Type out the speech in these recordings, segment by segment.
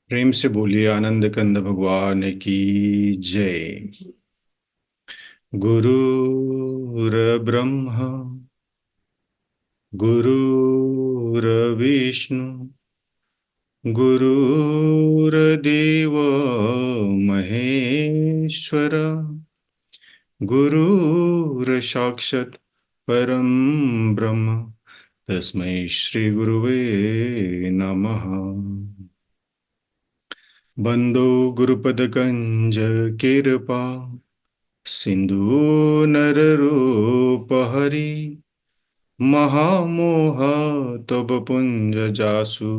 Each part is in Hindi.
प्रेम से बोलिए आनंद कंद भगवान की जय। गुरुर्ब्रह्मा गुरुर्विष्णु गुरुर्देव महेश्वर गुरुर्साक्षात् परम ब्रह्म तस्मै श्री गुरुवे नमः। बंदो गुरुपदकंज कृपा सिंधु नररूप हरि महामोह तब पुंज जासु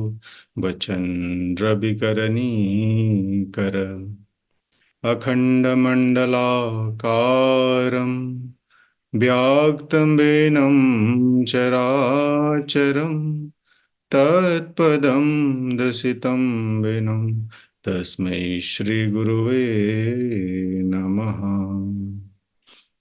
बचन रविकरणी कर अखंड मंडलाकारं व्याक्तं वेनं चराचरं तत्पदं दर्शितं वेनं तस्मै श्री गुरुवे नमः।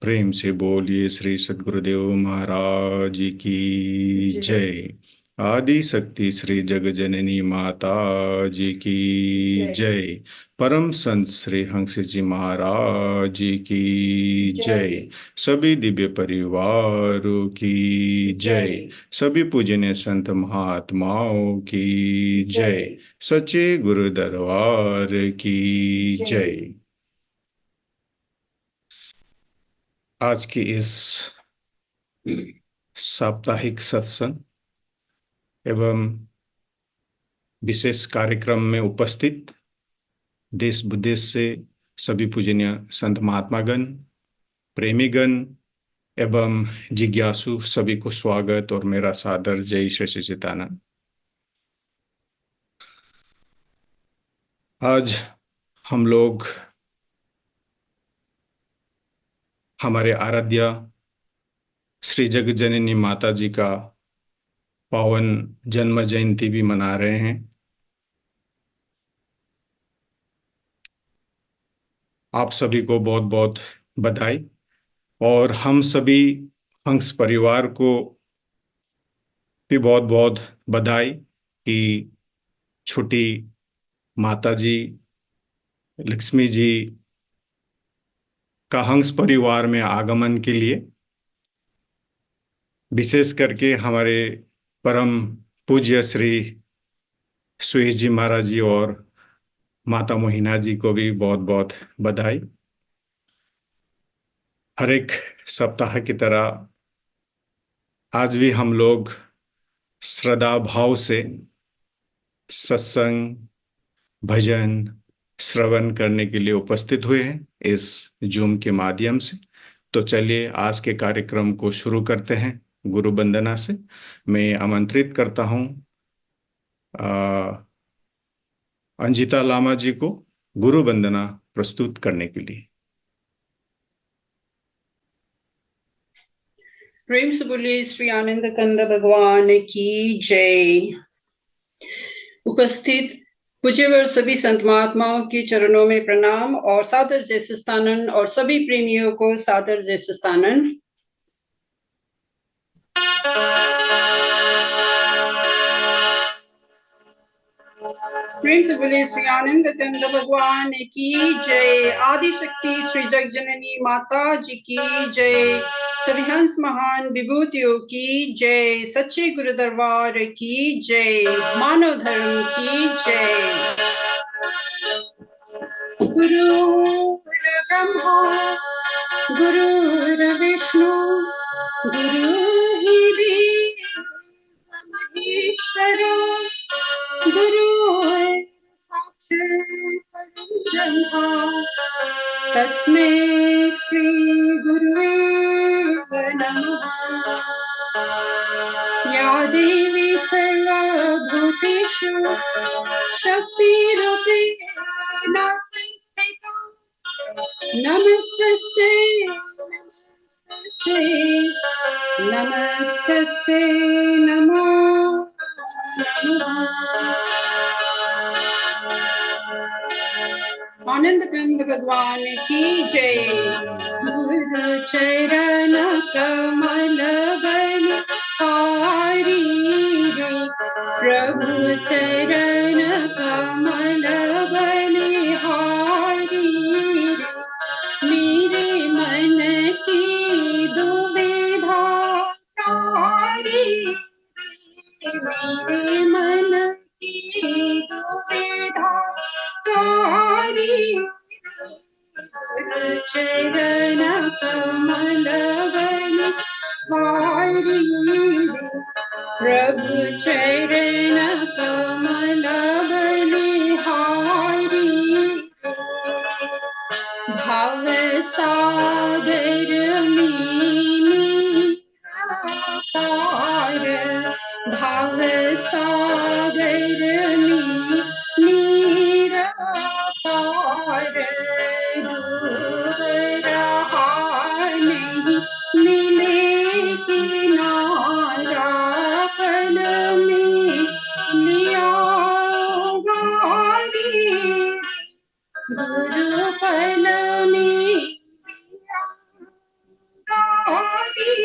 प्रेम से बोलिए श्री सद्गुरुदेव महाराज की जय। आदि शक्ति श्री जग जननी माता जी की जय। परम संत श्री हंस जी महाराज जी की जय। सभी दिव्य परिवारों की जय। सभी पूजनीय संत महात्माओं की जय। सच्चे गुरु दरबार की जय। आज की इस साप्ताहिक सत्संग एवं विशेष कार्यक्रम में उपस्थित देश विदेश से सभी पूजनीय संत महात्मागण, प्रेमीगण एवं जिज्ञासु सभी को स्वागत और मेरा सादर जय श्री सच्चिदानंद। आज हम लोग हमारे आराध्या श्री जग जननी माता जी का पावन जन्म जयंती भी मना रहे हैं। आप सभी को बहुत बहुत बधाई और हम सभी हंस परिवार को भी बहुत बहुत बधाई कि छोटी माता जी लक्ष्मी जी का हंस परिवार में आगमन के लिए विशेष करके हमारे परम पूज्य श्री सुरेश जी महाराज जी और माता मोहिना जी को भी बहुत बहुत बधाई। हर एक सप्ताह की तरह आज भी हम लोग श्रद्धा भाव से सत्संग भजन श्रवण करने के लिए उपस्थित हुए हैं इस जूम के माध्यम से। तो चलिए आज के कार्यक्रम को शुरू करते हैं गुरु वंदना से। मैं आमंत्रित करता हूं अंजिता लामा जी को गुरु वंदना प्रस्तुत करने के लिए। प्रेम से बोलिए श्री आनंद कंद भगवान की जय। उपस्थित पूज्यवर सभी संत महात्माओं के चरणों में प्रणाम और सादर जय सस्तानन और सभी प्रेमियों को सादर जय सस्तानन। प्रेम से बोले श्री आनंद कंद भगवान की जय। आदि शक्ति श्री जग जननी माता जी की जय। सभी हंस महान विभूतियों की जय। सच्चे गुरु दरबार की जय। मानव धर्म की जय। गुरु ब्रह्मा गुरु विष्णु गुरु ही देव महेश्वर गुरु साक्षात् परब्रह्म तस्मै श्री गुरुवे नमः। या देवी सर्वभूतेषु शक्तिरूपेण संस्थिता नमस्तस्यै नमस्तस्यै नमो आनंद कंद भगवान की जय। गुरु चरण कमल बलिहारी रे प्रभु चरण कमल चरण कमल बलि हारी प्रभु चरण कमल बलिहारी भव सागर मीनी पार भव सागर नीर पार डूब रहा नहीं मिले किनारा पल में लिया गारी गुरु पल में लिया गारी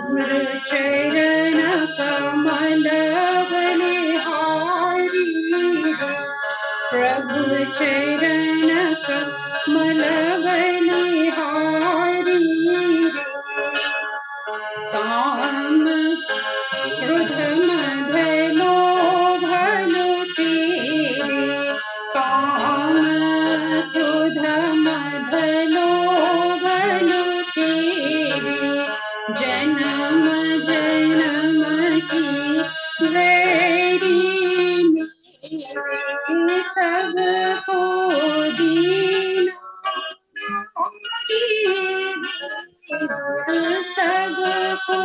गुरु चरण कमल बलिहारी प्रभु चरण कमल बलिहारी काम क्रोध मद लोभ तेरे काम क्रोध मद लोभ तेरे जन्म जन्म की वैरी मेरे सबको दीना सबको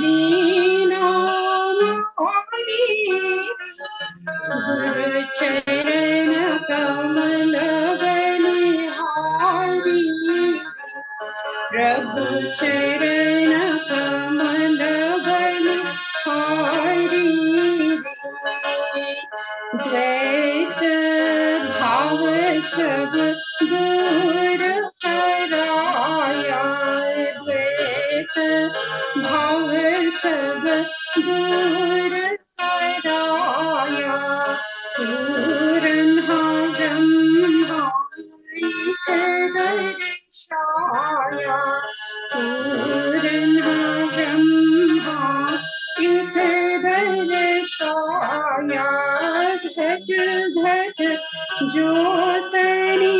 दीना गुरु चरण कमल बलिहारी प्रभु चरण कमल बलिहारी द्वैत भाव सब दूर कराया द्वैत भाव सब दूर कराया पूरन ब्रह्मा दर्शाया पूरन ब्रह्मा इत दर्शाया घट घट ज्योतनि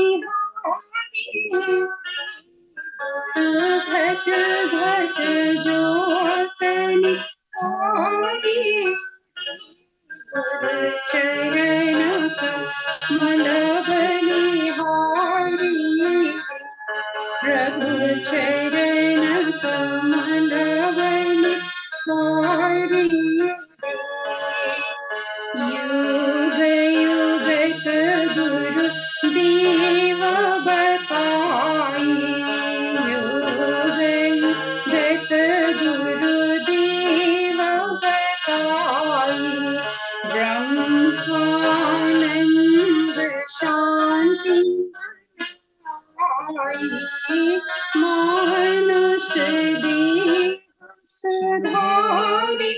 घट घट ज्योतनि गुरु चरण कमल बलिहारी प्रभु चरण कमल बलिहारी युग युगत गुरु देव बताई युग युगत गुरु देव बताई ब्रह्मानंद शांति आई मानुष देह सुधारी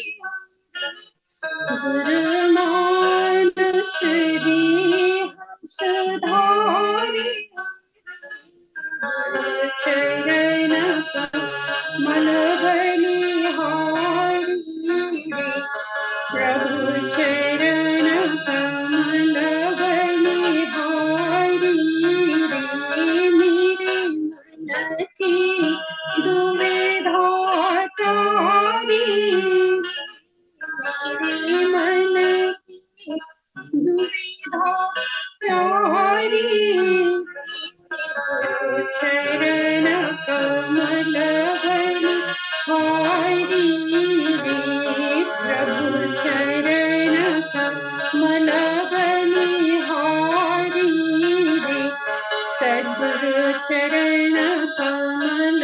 गुरु मानुष देह सुधारी चरण कमल बलिहारी प्रभु चरण कमल बलिहारी मेरे मन की दुविधा तारी मेरे मन की दुविधा तारी चरण कमल बलिहारी प्रभु चरण कमल बलिहारी सद्गुरु चरण कमल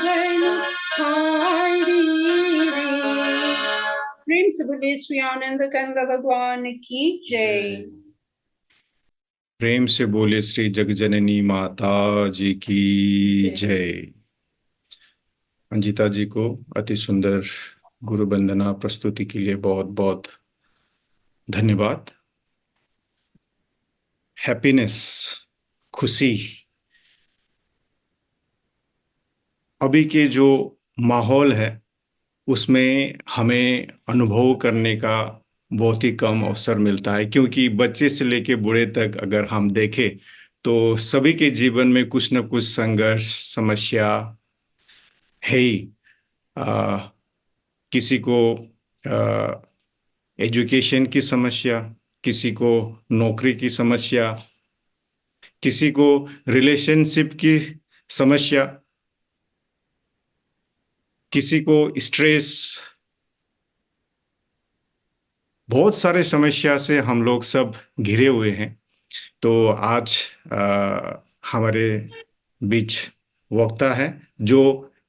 बलिहारी प्रेम से बोले श्री आनंद कंद भगवान की जय। प्रेम से बोले श्री जगजननी माता जी की जय। अंजिता जी को अति सुंदर गुरु वंदना प्रस्तुति के लिए बहुत बहुत धन्यवाद। हैप्पीनेस, खुशी, अभी के जो माहौल है उसमें हमें अनुभव करने का बहुत ही कम अवसर मिलता है, क्योंकि बच्चे से लेके बूढ़े तक अगर हम देखें तो सभी के जीवन में कुछ न कुछ संघर्ष, समस्या है ही। आ, किसी को एजुकेशन की समस्या, किसी को नौकरी की समस्या, किसी को रिलेशनशिप की समस्या, किसी को स्ट्रेस, बहुत सारे समस्या से हम लोग सब घिरे हुए हैं। तो आज हमारे बीच वक्ता है जो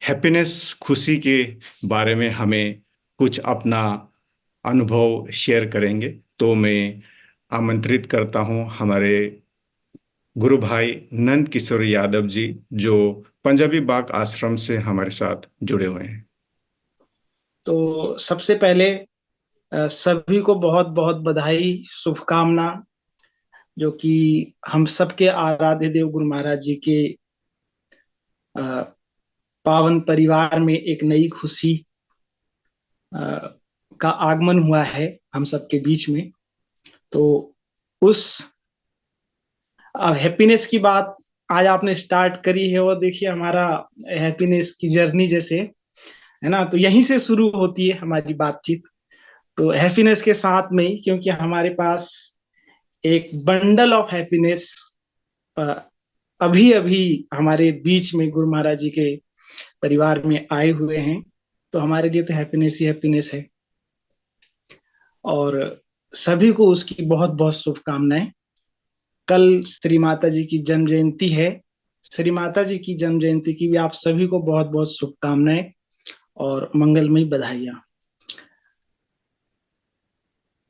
हैप्पीनेस, खुशी के बारे में हमें कुछ अपना अनुभव शेयर करेंगे। तो मैं आमंत्रित करता हूं हमारे गुरु भाई नंद किशोर यादव जी, जो पंजाबी बाग आश्रम से हमारे साथ जुड़े हुए हैं। तो सबसे पहले सभी को बहुत बहुत बधाई, शुभकामना, जो कि हम सबके आराध्य देव गुरु महाराज जी के पावन परिवार में एक नई खुशी का आगमन हुआ है हम सबके बीच में। तो उस अब हैप्पीनेस की बात आज आपने स्टार्ट करी है, और देखिए हमारा हैप्पीनेस की जर्नी जैसे है ना, तो यहीं से शुरू होती है हमारी बातचीत। तो हैप्पीनेस के साथ में ही, क्योंकि हमारे पास एक बंडल ऑफ हैप्पीनेस अभी अभी हमारे बीच में गुरु महाराज जी के परिवार में आए हुए हैं, तो हमारे लिए तो हैप्पीनेस ही हैप्पीनेस है। और सभी को उसकी बहुत बहुत शुभकामनाएं। कल श्री माता जी की जन्म जयंती है। श्री माता जी की जन्म जयंती की भी आप सभी को बहुत बहुत शुभकामनाएं और मंगलमयी बधाइयां।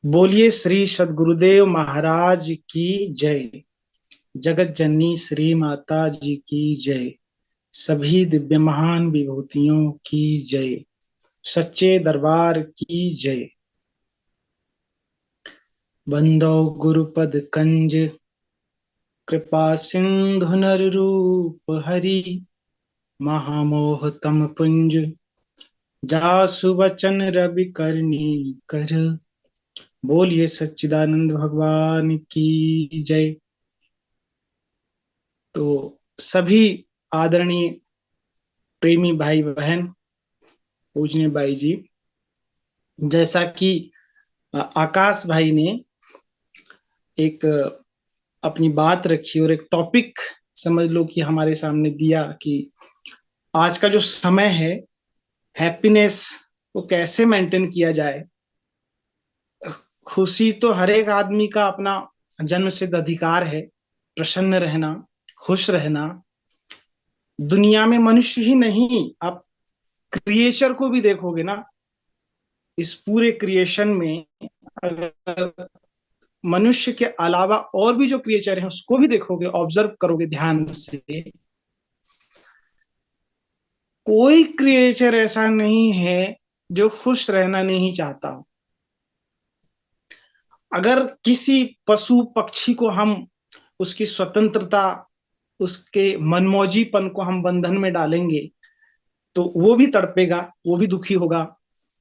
बोलिए श्री सद्गुरुदेव महाराज की जय। जगत जननी श्री माता जी की जय। सभी दिव्य महान विभूतियों की जय। सच्चे दरबार की जय। बंदो गुरुपद कंज, कृपा सिंधु नर रूप हरि, महामोह तम पुंज, जासु वचन रवि करनी कर। बोलिए सच्चिदानंद भगवान की जय। तो सभी आदरणीय प्रेमी भाई बहन, पूजनीय भाई जी, जैसा कि आकाश भाई ने एक अपनी बात रखी और एक टॉपिक समझ लो कि हमारे सामने दिया कि आज का जो समय है, हैप्पीनेस को कैसे मेंटेन किया जाए। खुशी तो हर एक आदमी का अपना जन्म सिद्ध अधिकार है, प्रसन्न रहना, खुश रहना। दुनिया में मनुष्य ही नहीं, आप क्रिएचर को भी देखोगे ना, इस पूरे क्रिएशन में अगर मनुष्य के अलावा और भी जो क्रिएचर हैं उसको भी देखोगे, ऑब्जर्व करोगे ध्यान से, कोई क्रिएचर ऐसा नहीं है जो खुश रहना नहीं चाहता हो। अगर किसी पशु पक्षी को हम उसकी स्वतंत्रता, उसके मनमौजीपन को हम बंधन में डालेंगे तो वो भी तड़पेगा, वो भी दुखी होगा,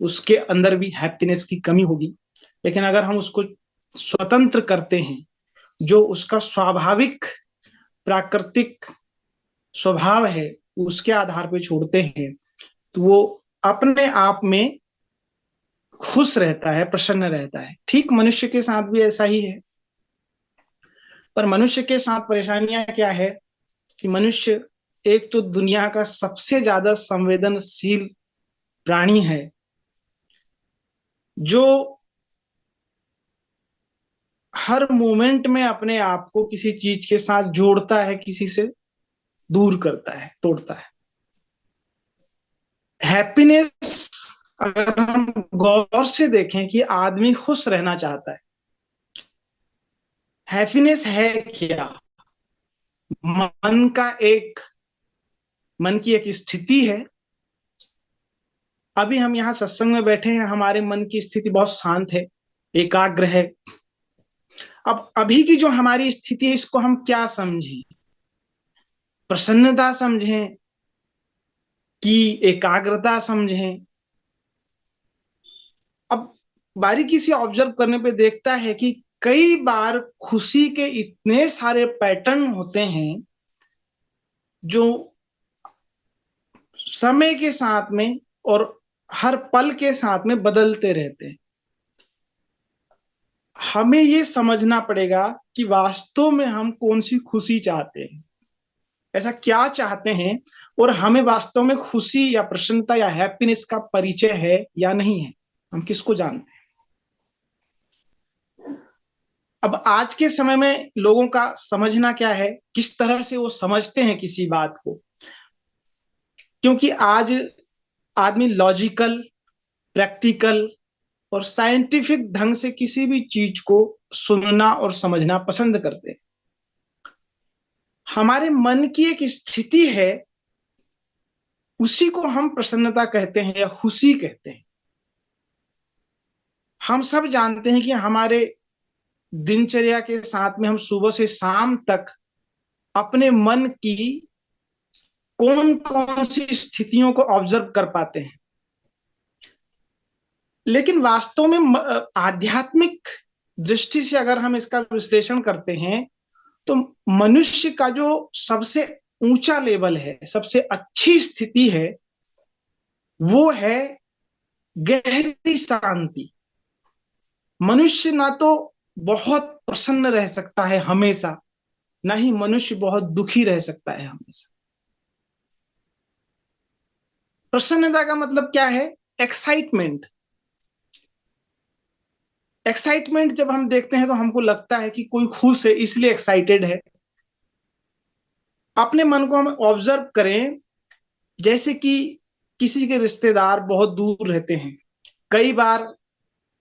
उसके अंदर भी हैप्पीनेस की कमी होगी। लेकिन अगर हम उसको स्वतंत्र करते हैं, जो उसका स्वाभाविक प्राकृतिक स्वभाव है उसके आधार पर छोड़ते हैं, तो वो अपने आप में खुश रहता है, प्रसन्न रहता है। ठीक मनुष्य के साथ भी ऐसा ही है। पर मनुष्य के साथ परेशानियां क्या है कि मनुष्य एक तो दुनिया का सबसे ज्यादा संवेदनशील प्राणी है, जो हर मोमेंट में अपने आप को किसी चीज के साथ जोड़ता है, किसी से दूर करता है, तोड़ता है। हैप्पीनेस अगर हम गौर से देखें कि आदमी खुश रहना चाहता है। हैप्पीनेस है क्या? मन की एक स्थिति है। अभी हम यहाँ सत्संग में बैठे हैं, हमारे मन की स्थिति बहुत शांत है, एकाग्र है। अब अभी की जो हमारी स्थिति है, इसको हम क्या समझें? प्रसन्नता समझें कि एकाग्रता समझें? अब बारीकी से ऑब्जर्व करने पे देखता है कि कई बार खुशी के इतने सारे पैटर्न होते हैं जो समय के साथ में और हर पल के साथ में बदलते रहते हैं। हमें ये समझना पड़ेगा कि वास्तव में हम कौन सी खुशी चाहते हैं, ऐसा क्या चाहते हैं, और हमें वास्तव में खुशी या प्रसन्नता या हैप्पीनेस का परिचय है या नहीं है, हम किसको जानते हैं। अब आज के समय में लोगों का समझना क्या है, किस तरह से वो समझते हैं किसी बात को, क्योंकि आज आदमी लॉजिकल, प्रैक्टिकल और साइंटिफिक ढंग से किसी भी चीज को सुनना और समझना पसंद करते हैं। हमारे मन की एक स्थिति है, उसी को हम प्रसन्नता कहते हैं या खुशी कहते हैं। हम सब जानते हैं कि हमारे दिनचर्या के साथ में हम सुबह से शाम तक अपने मन की कौन कौन सी स्थितियों को ऑब्जर्व कर पाते हैं, लेकिन वास्तव में आध्यात्मिक दृष्टि से अगर हम इसका विश्लेषण करते हैं तो मनुष्य का जो सबसे ऊंचा लेवल है, सबसे अच्छी स्थिति है, वो है गहरी शांति। मनुष्य ना तो बहुत प्रसन्न रह सकता है हमेशा, ना ही मनुष्य बहुत दुखी रह सकता है हमेशा। प्रसन्नता का मतलब क्या है? एक्साइटमेंट। एक्साइटमेंट जब हम देखते हैं तो हमको लगता है कि कोई खुश है इसलिए एक्साइटेड है। अपने मन को हम ऑब्जर्व करें, जैसे कि किसी के रिश्तेदार बहुत दूर रहते हैं, कई बार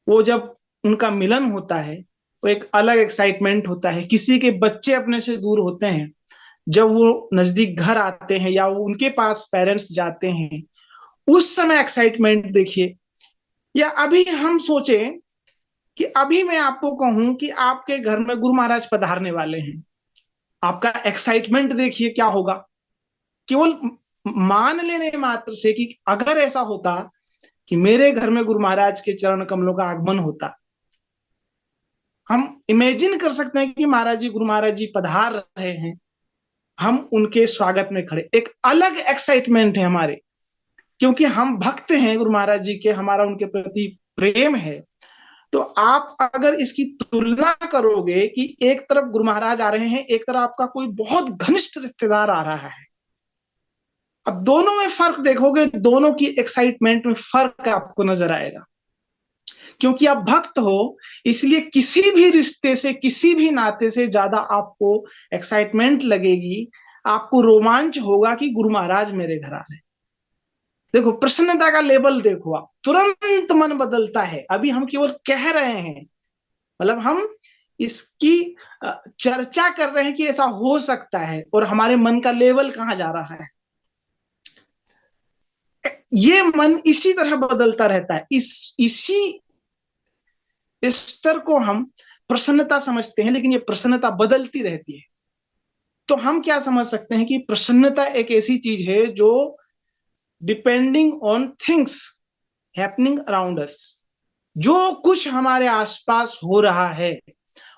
वो जब उनका मिलन होता है तो एक अलग एक्साइटमेंट होता है। किसी के बच्चे अपने से दूर होते हैं, जब वो नजदीक घर आते हैं या वो उनके पास पेरेंट्स जाते हैं, उस समय एक्साइटमेंट देखिए। या अभी हम सोचें कि अभी मैं आपको कहूं कि आपके घर में गुरु महाराज पधारने वाले हैं, आपका एक्साइटमेंट देखिए क्या होगा। केवल मान लेने मात्र से कि अगर ऐसा होता कि मेरे घर में गुरु महाराज के चरण कमलों का आगमन होता, हम इमेजिन कर सकते हैं कि महाराज जी, गुरु महाराज जी पधार रहे हैं, हम उनके स्वागत में खड़े, एक अलग एक्साइटमेंट है हमारे, क्योंकि हम भक्त हैं गुरु महाराज जी के, हमारा उनके प्रति प्रेम है। तो आप अगर इसकी तुलना करोगे कि एक तरफ गुरु महाराज आ रहे हैं, एक तरफ आपका कोई बहुत घनिष्ठ रिश्तेदार आ रहा है, अब दोनों में फर्क देखोगे, दोनों की एक्साइटमेंट में फर्क आपको नजर आएगा। क्योंकि आप भक्त हो, इसलिए किसी भी रिश्ते से, किसी भी नाते से ज्यादा आपको एक्साइटमेंट लगेगी, आपको रोमांच होगा कि गुरु महाराज मेरे घर आ रहे हैं। देखो प्रसन्नता का लेवल देखो, आप तुरंत मन बदलता है। अभी हम केवल कह रहे हैं, मतलब हम इसकी चर्चा कर रहे हैं कि ऐसा हो सकता है, और हमारे मन का लेवल कहां जा रहा है। ये मन इसी तरह बदलता रहता है। इसी स्तर को हम प्रसन्नता समझते हैं, लेकिन ये प्रसन्नता बदलती रहती है। तो हम क्या समझ सकते हैं कि प्रसन्नता एक ऐसी चीज है जो depending on things happening around us, जो कुछ हमारे आसपास हो रहा है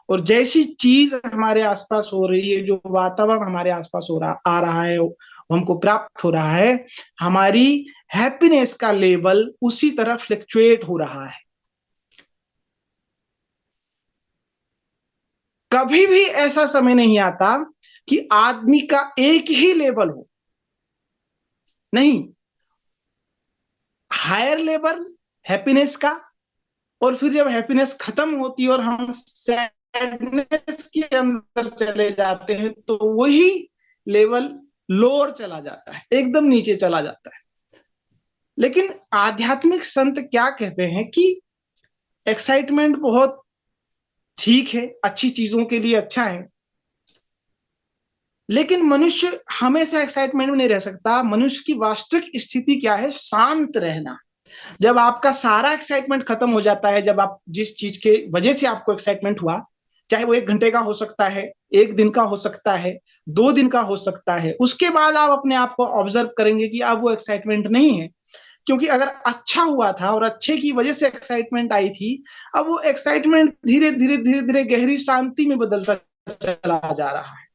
और जैसी चीज हमारे आसपास हो रही है, जो वातावरण हमारे आसपास आ रहा है, हमको प्राप्त हो रहा है, हमारी हैप्पीनेस का लेवल उसी तरह फ्लक्चुएट हो रहा है। कभी भी ऐसा समय नहीं आता कि आदमी का एक ही लेवल हो, नहीं, हायर लेवल हैप्पीनेस का, और फिर जब हैप्पीनेस खत्म होती है और हम सैडनेस के अंदर चले जाते हैं, तो वही लेवल लोअर चला जाता है, एकदम नीचे चला जाता है। लेकिन आध्यात्मिक संत क्या कहते हैं कि एक्साइटमेंट बहुत ठीक है, अच्छी चीजों के लिए अच्छा है, लेकिन मनुष्य हमेशा एक्साइटमेंट में नहीं रह सकता। मनुष्य की वास्तविक स्थिति क्या है? शांत रहना। जब आपका सारा एक्साइटमेंट खत्म हो जाता है, जब आप जिस चीज के वजह से आपको एक्साइटमेंट हुआ, चाहे वो 1 घंटे का हो सकता है, 1 दिन का हो सकता है, 2 दिन का हो सकता है, उसके बाद आप अपने आप को ऑब्जर्व करेंगे कि अब वो एक्साइटमेंट नहीं है, क्योंकि अगर अच्छा हुआ था और अच्छे की वजह से एक्साइटमेंट आई थी, अब वो एक्साइटमेंट धीरे धीरे धीरे धीरे गहरी शांति में बदलता चला जा रहा है।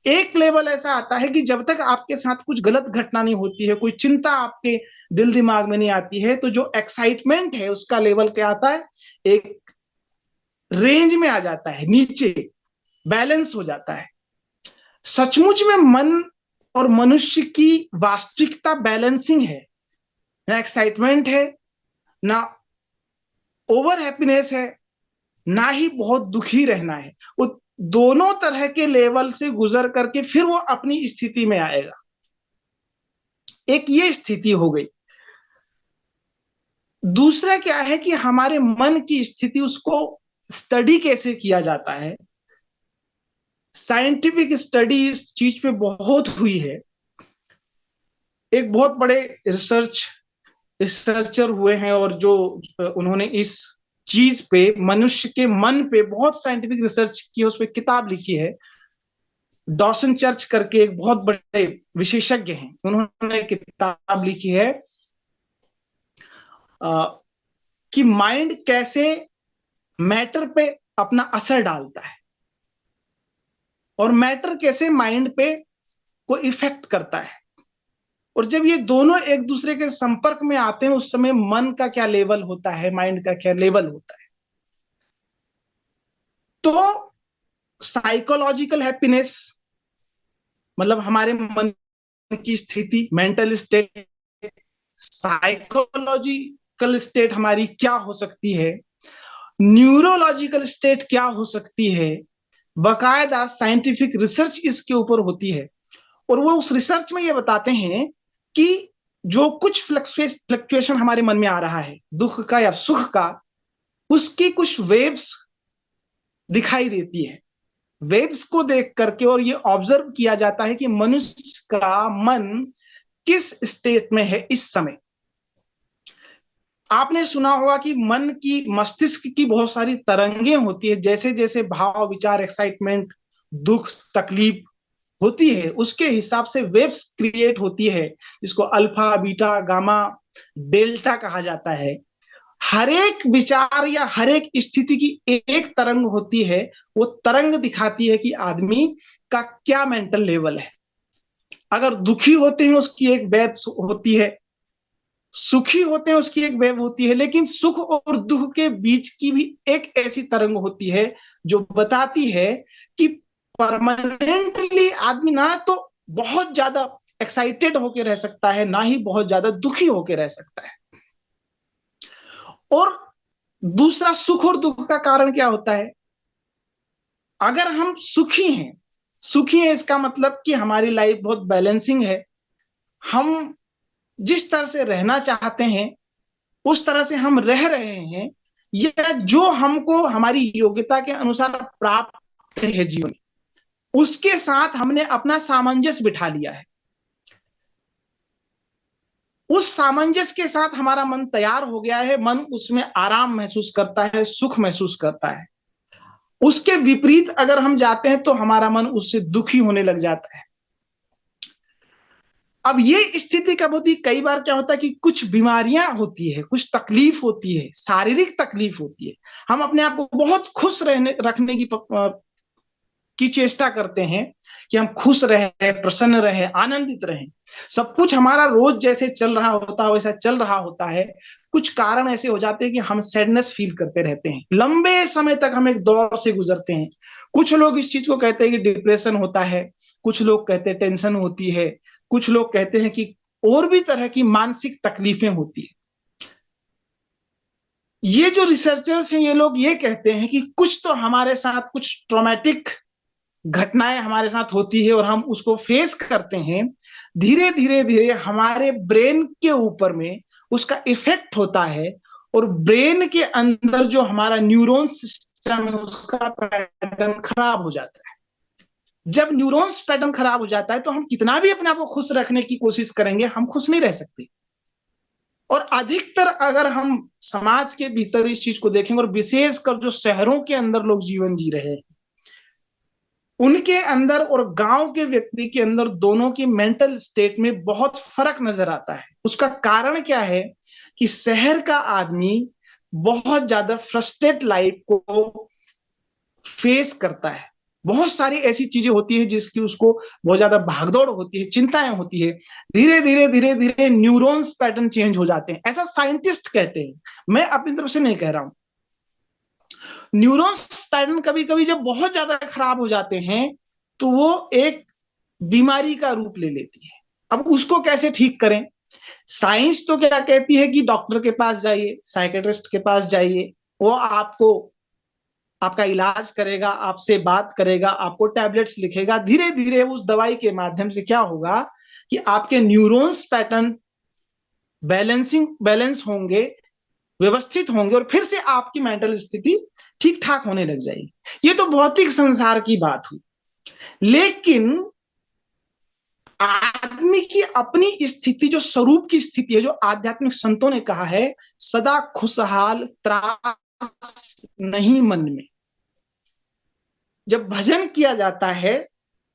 एक लेवल ऐसा आता है कि जब तक आपके साथ कुछ गलत घटना नहीं होती है, कोई चिंता आपके दिल दिमाग में नहीं आती है, तो जो एक्साइटमेंट है उसका लेवल क्या आता है, एक रेंज में आ जाता है, नीचे बैलेंस हो जाता है। सचमुच में मन और मनुष्य की वास्तविकता बैलेंसिंग है, ना एक्साइटमेंट है, ना ओवर हैप्पीनेस है, ना ही बहुत दुखी रहना है। वो दोनों तरह के लेवल से गुजर करके फिर वो अपनी स्थिति में आएगा। एक ये स्थिति हो गई। दूसरा क्या है कि हमारे मन की स्थिति, उसको स्टडी कैसे किया जाता है। साइंटिफिक स्टडी इस चीज पे बहुत हुई है। एक बहुत बड़े रिसर्चर हुए हैं और जो उन्होंने इस चीज पे, मनुष्य के मन पे बहुत साइंटिफिक रिसर्च की है, उस पर किताब लिखी है। डॉसन चर्च करके एक बहुत बड़े विशेषज्ञ हैं, उन्होंने किताब लिखी है कि माइंड कैसे मैटर पे अपना असर डालता है और मैटर कैसे माइंड पे को इफेक्ट करता है। और जब ये दोनों एक दूसरे के संपर्क में आते हैं, उस समय मन का क्या लेवल होता है, माइंड का क्या लेवल होता है। तो साइकोलॉजिकल हैप्पीनेस मतलब हमारे मन की स्थिति, मेंटल स्टेट, साइकोलॉजिकल स्टेट हमारी क्या हो सकती है, न्यूरोलॉजिकल स्टेट क्या हो सकती है। बाकायदा साइंटिफिक रिसर्च इसके ऊपर होती है और वो उस रिसर्च में ये बताते हैं कि जो कुछ फ्लक्चुएशन हमारे मन में आ रहा है, दुख का या सुख का, उसकी कुछ वेव्स दिखाई देती है। वेव्स को देख करके और ये ऑब्जर्व किया जाता है कि मनुष्य का मन किस स्टेट में है इस समय। आपने सुना होगा कि मन की, मस्तिष्क की बहुत सारी तरंगें होती है। जैसे जैसे भाव, विचार, एक्साइटमेंट, दुख, तकलीफ होती है, उसके हिसाब से वेव्स क्रिएट होती है, जिसको अल्फा, बीटा, गामा, डेल्टा कहा जाता है। हर एक विचार या हर एक स्थिति की एक तरंग होती है। वो तरंग दिखाती है कि आदमी का क्या मेंटल लेवल है। अगर दुखी होते हैं उसकी एक वेव होती है, सुखी होते हैं उसकी एक वेव होती है, लेकिन सुख और दुख के बीच की भी एक ऐसी तरंग होती है जो बताती है कि परमानेंटली आदमी ना तो बहुत ज्यादा एक्साइटेड होकर रह सकता है, ना ही बहुत ज्यादा दुखी होकर रह सकता है। और दूसरा, सुख और दुख का कारण क्या होता है। अगर हम सुखी हैं इसका मतलब कि हमारी लाइफ बहुत बैलेंसिंग है, हम जिस तरह से रहना चाहते हैं उस तरह से हम रह रहे हैं, या जो हमको हमारी योग्यता के अनुसार प्राप्त है जीवन, उसके साथ हमने अपना सामंजस्य बिठा लिया है। उस सामंजस्य के साथ हमारा मन तैयार हो गया है, मन उसमें आराम महसूस करता है, सुख महसूस करता है। उसके विपरीत अगर हम जाते हैं तो हमारा मन उससे दुखी होने लग जाता है। अब ये स्थिति कब होती है, कई बार क्या होता है कि कुछ बीमारियां होती है, कुछ तकलीफ होती है, शारीरिक तकलीफ होती है। हम अपने आप को बहुत खुश रखने की चेष्टा करते हैं कि हम खुश रहे, प्रसन्न रहे, आनंदित रहे। सब कुछ हमारा रोज जैसे चल रहा होता है वैसा चल रहा होता है। कुछ कारण ऐसे हो जाते हैं कि हम सैडनेस फील करते रहते हैं, लंबे समय तक हम एक दौर से गुजरते हैं। कुछ लोग इस चीज को कहते हैं कि डिप्रेशन होता है, कुछ लोग कहते हैं टेंशन होती है, कुछ लोग कहते हैं कि और भी तरह की मानसिक तकलीफें होती है। ये जो रिसर्चर्स हैं, ये लोग ये कहते हैं कि कुछ तो हमारे साथ कुछ ट्रॉमेटिक घटनाएं हमारे साथ होती है और हम उसको फेस करते हैं। धीरे धीरे धीरे हमारे ब्रेन के ऊपर में उसका इफेक्ट होता है और ब्रेन के अंदर जो हमारा न्यूरॉन सिस्टम है उसका पैटर्न खराब हो जाता है। जब न्यूरॉन्स पैटर्न खराब हो जाता है तो हम कितना भी अपने आप को खुश रखने की कोशिश करेंगे, हम खुश नहीं रह सकते। और अधिकतर अगर हम समाज के भीतर इस चीज को देखेंगे और विशेषकर जो शहरों के अंदर लोग जीवन जी रहे हैं, उनके अंदर और गांव के व्यक्ति के अंदर दोनों की मेंटल स्टेट में बहुत फर्क नजर आता है। उसका कारण क्या है कि शहर का आदमी बहुत ज्यादा फ्रस्ट्रेट लाइफ को फेस करता है, बहुत सारी ऐसी चीजें होती है जिसकी उसको बहुत ज्यादा भागदौड़ होती है, चिंताएं होती है, धीरे धीरे धीरे धीरे न्यूरॉन्स पैटर्न चेंज हो जाते हैं, ऐसा साइंटिस्ट कहते हैं, मैं अपनी तरफ से नहीं कह रहा हूं। न्यूरॉन्स पैटर्न कभी कभी जब बहुत ज्यादा खराब हो जाते हैं तो वो एक बीमारी का रूप ले लेती है। अब उसको कैसे ठीक करें? साइंस तो क्या कहती है कि डॉक्टर के पास जाइए, साइकेट्रिस्ट के पास जाइए, वो आपको आपका इलाज करेगा, आपसे बात करेगा, आपको टैबलेट्स लिखेगा। धीरे धीरे उस दवाई के माध्यम से क्या होगा कि आपके न्यूरॉन्स पैटर्न बैलेंस होंगे, व्यवस्थित होंगे और फिर से आपकी मेंटल स्थिति ठीक ठाक होने लग जाएगी। ये तो भौतिक संसार की बात हुई, लेकिन आदमी की अपनी स्थिति, जो स्वरूप की स्थिति है, जो आध्यात्मिक संतों ने कहा है, सदा खुशहाल, त्रास नहीं मन में। जब भजन किया जाता है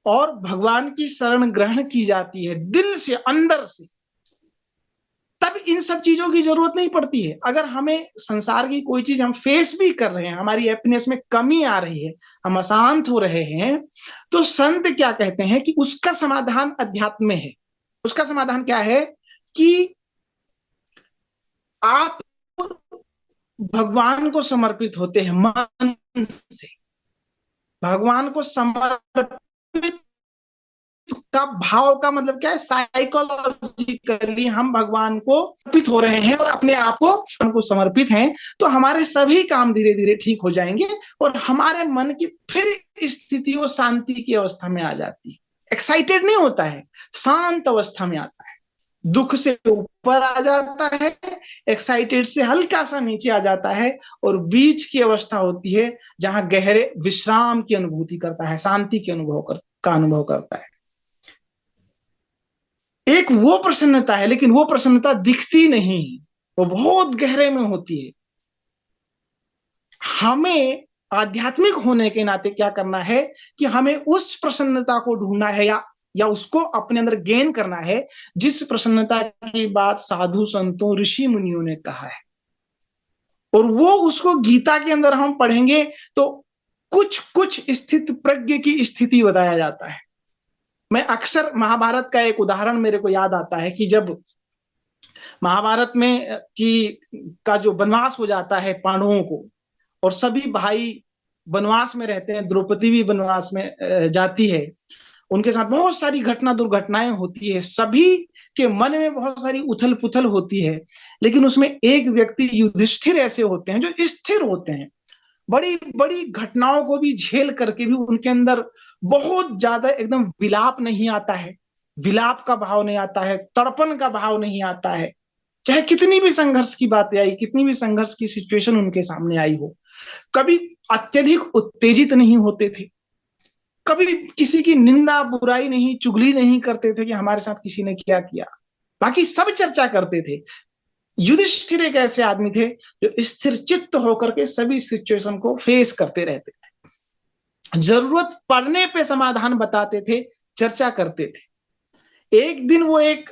और भगवान की शरण ग्रहण की जाती है दिल से, अंदर से, तब इन सब चीजों की जरूरत नहीं पड़ती है। अगर हमें संसार की कोई चीज हम फेस भी कर रहे हैं, हमारी हैप्पीनेस में कमी आ रही है, हम अशांत हो रहे हैं, तो संत क्या कहते हैं कि उसका समाधान अध्यात्म में है। उसका समाधान क्या है कि आप भगवान को समर्पित होते हैं मन से। भगवान को समर्पित का भाव का मतलब क्या है? साइकोलॉजिकली हम भगवान को समर्पित हो रहे हैं और अपने आप को समर्पित हैं, तो हमारे सभी काम धीरे धीरे ठीक हो जाएंगे और हमारे मन की फिर स्थिति वो शांति की अवस्था में आ जाती है। एक्साइटेड नहीं होता है, शांत अवस्था में आता है, दुख से ऊपर आ जाता है, एक्साइटेड से हल्का सा नीचे आ जाता है और बीच की अवस्था होती है जहां गहरे विश्राम की अनुभूति करता है, शांति के का अनुभव करता है। एक वो प्रसन्नता है, लेकिन वो प्रसन्नता दिखती नहीं, वो बहुत गहरे में होती है। हमें आध्यात्मिक होने के नाते क्या करना है कि हमें उस प्रसन्नता को ढूंढना है या उसको अपने अंदर गेन करना है जिस प्रसन्नता की बात साधु संतों ऋषि मुनियों ने कहा है। और वो उसको गीता के अंदर हम पढ़ेंगे तो कुछ कुछ स्थित प्रज्ञ की स्थिति बताया जाता है। मैं अक्सर महाभारत का एक उदाहरण मेरे को याद आता है कि जब महाभारत में का जो वनवास हो जाता है पांडवों को, और सभी भाई वनवास में रहते हैं, द्रौपदी भी वनवास में जाती है, उनके साथ बहुत सारी दुर्घटनाएं होती है, सभी के मन में बहुत सारी उथल पुथल होती है, लेकिन उसमें एक व्यक्ति युधिष्ठिर ऐसे होते हैं जो स्थिर होते हैं, बड़ी बड़ी घटनाओं को भी झेल करके भी उनके अंदर बहुत ज्यादा एकदम विलाप नहीं आता है, विलाप का भाव नहीं आता है, तड़पन का भाव नहीं आता है, चाहे कितनी भी संघर्ष की बातें आई, कितनी भी संघर्ष की सिचुएशन उनके सामने आई हो, कभी अत्यधिक उत्तेजित नहीं होते थे, कभी किसी की निंदा बुराई नहीं, चुगली नहीं करते थे कि हमारे साथ किसी ने क्या किया, बाकी सब चर्चा करते थे। युधिष्ठिर एक ऐसे आदमी थे जो स्थिर चित्त होकर के सभी सिचुएशन को फेस करते रहते थे, जरूरत पड़ने पे समाधान बताते थे, चर्चा करते थे। एक दिन वो एक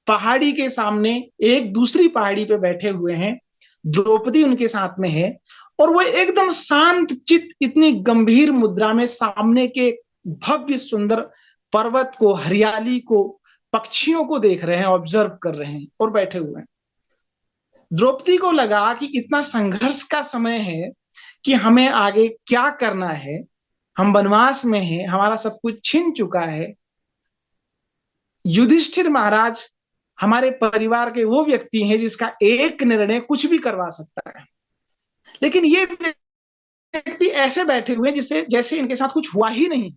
पहाड़ी के सामने एक दूसरी पहाड़ी पे बैठे हुए हैं, द्रौपदी उनके साथ में है, और वो एकदम शांत चित्त इतनी गंभीर मुद्रा में सामने के भव्य सुंदर पर्वत को, हरियाली को, पक्षियों को देख रहे हैं, ऑब्जर्व कर रहे हैं और बैठे हुए हैं। द्रौपदी को लगा कि इतना संघर्ष का समय है कि हमें आगे क्या करना है, हम वनवास में हैं, हमारा सब कुछ छिन चुका है। युधिष्ठिर महाराज हमारे परिवार के वो व्यक्ति हैं जिसका एक निर्णय कुछ भी करवा सकता है, लेकिन ये व्यक्ति ऐसे बैठे हुए हैं जैसे इनके साथ कुछ हुआ ही नहीं।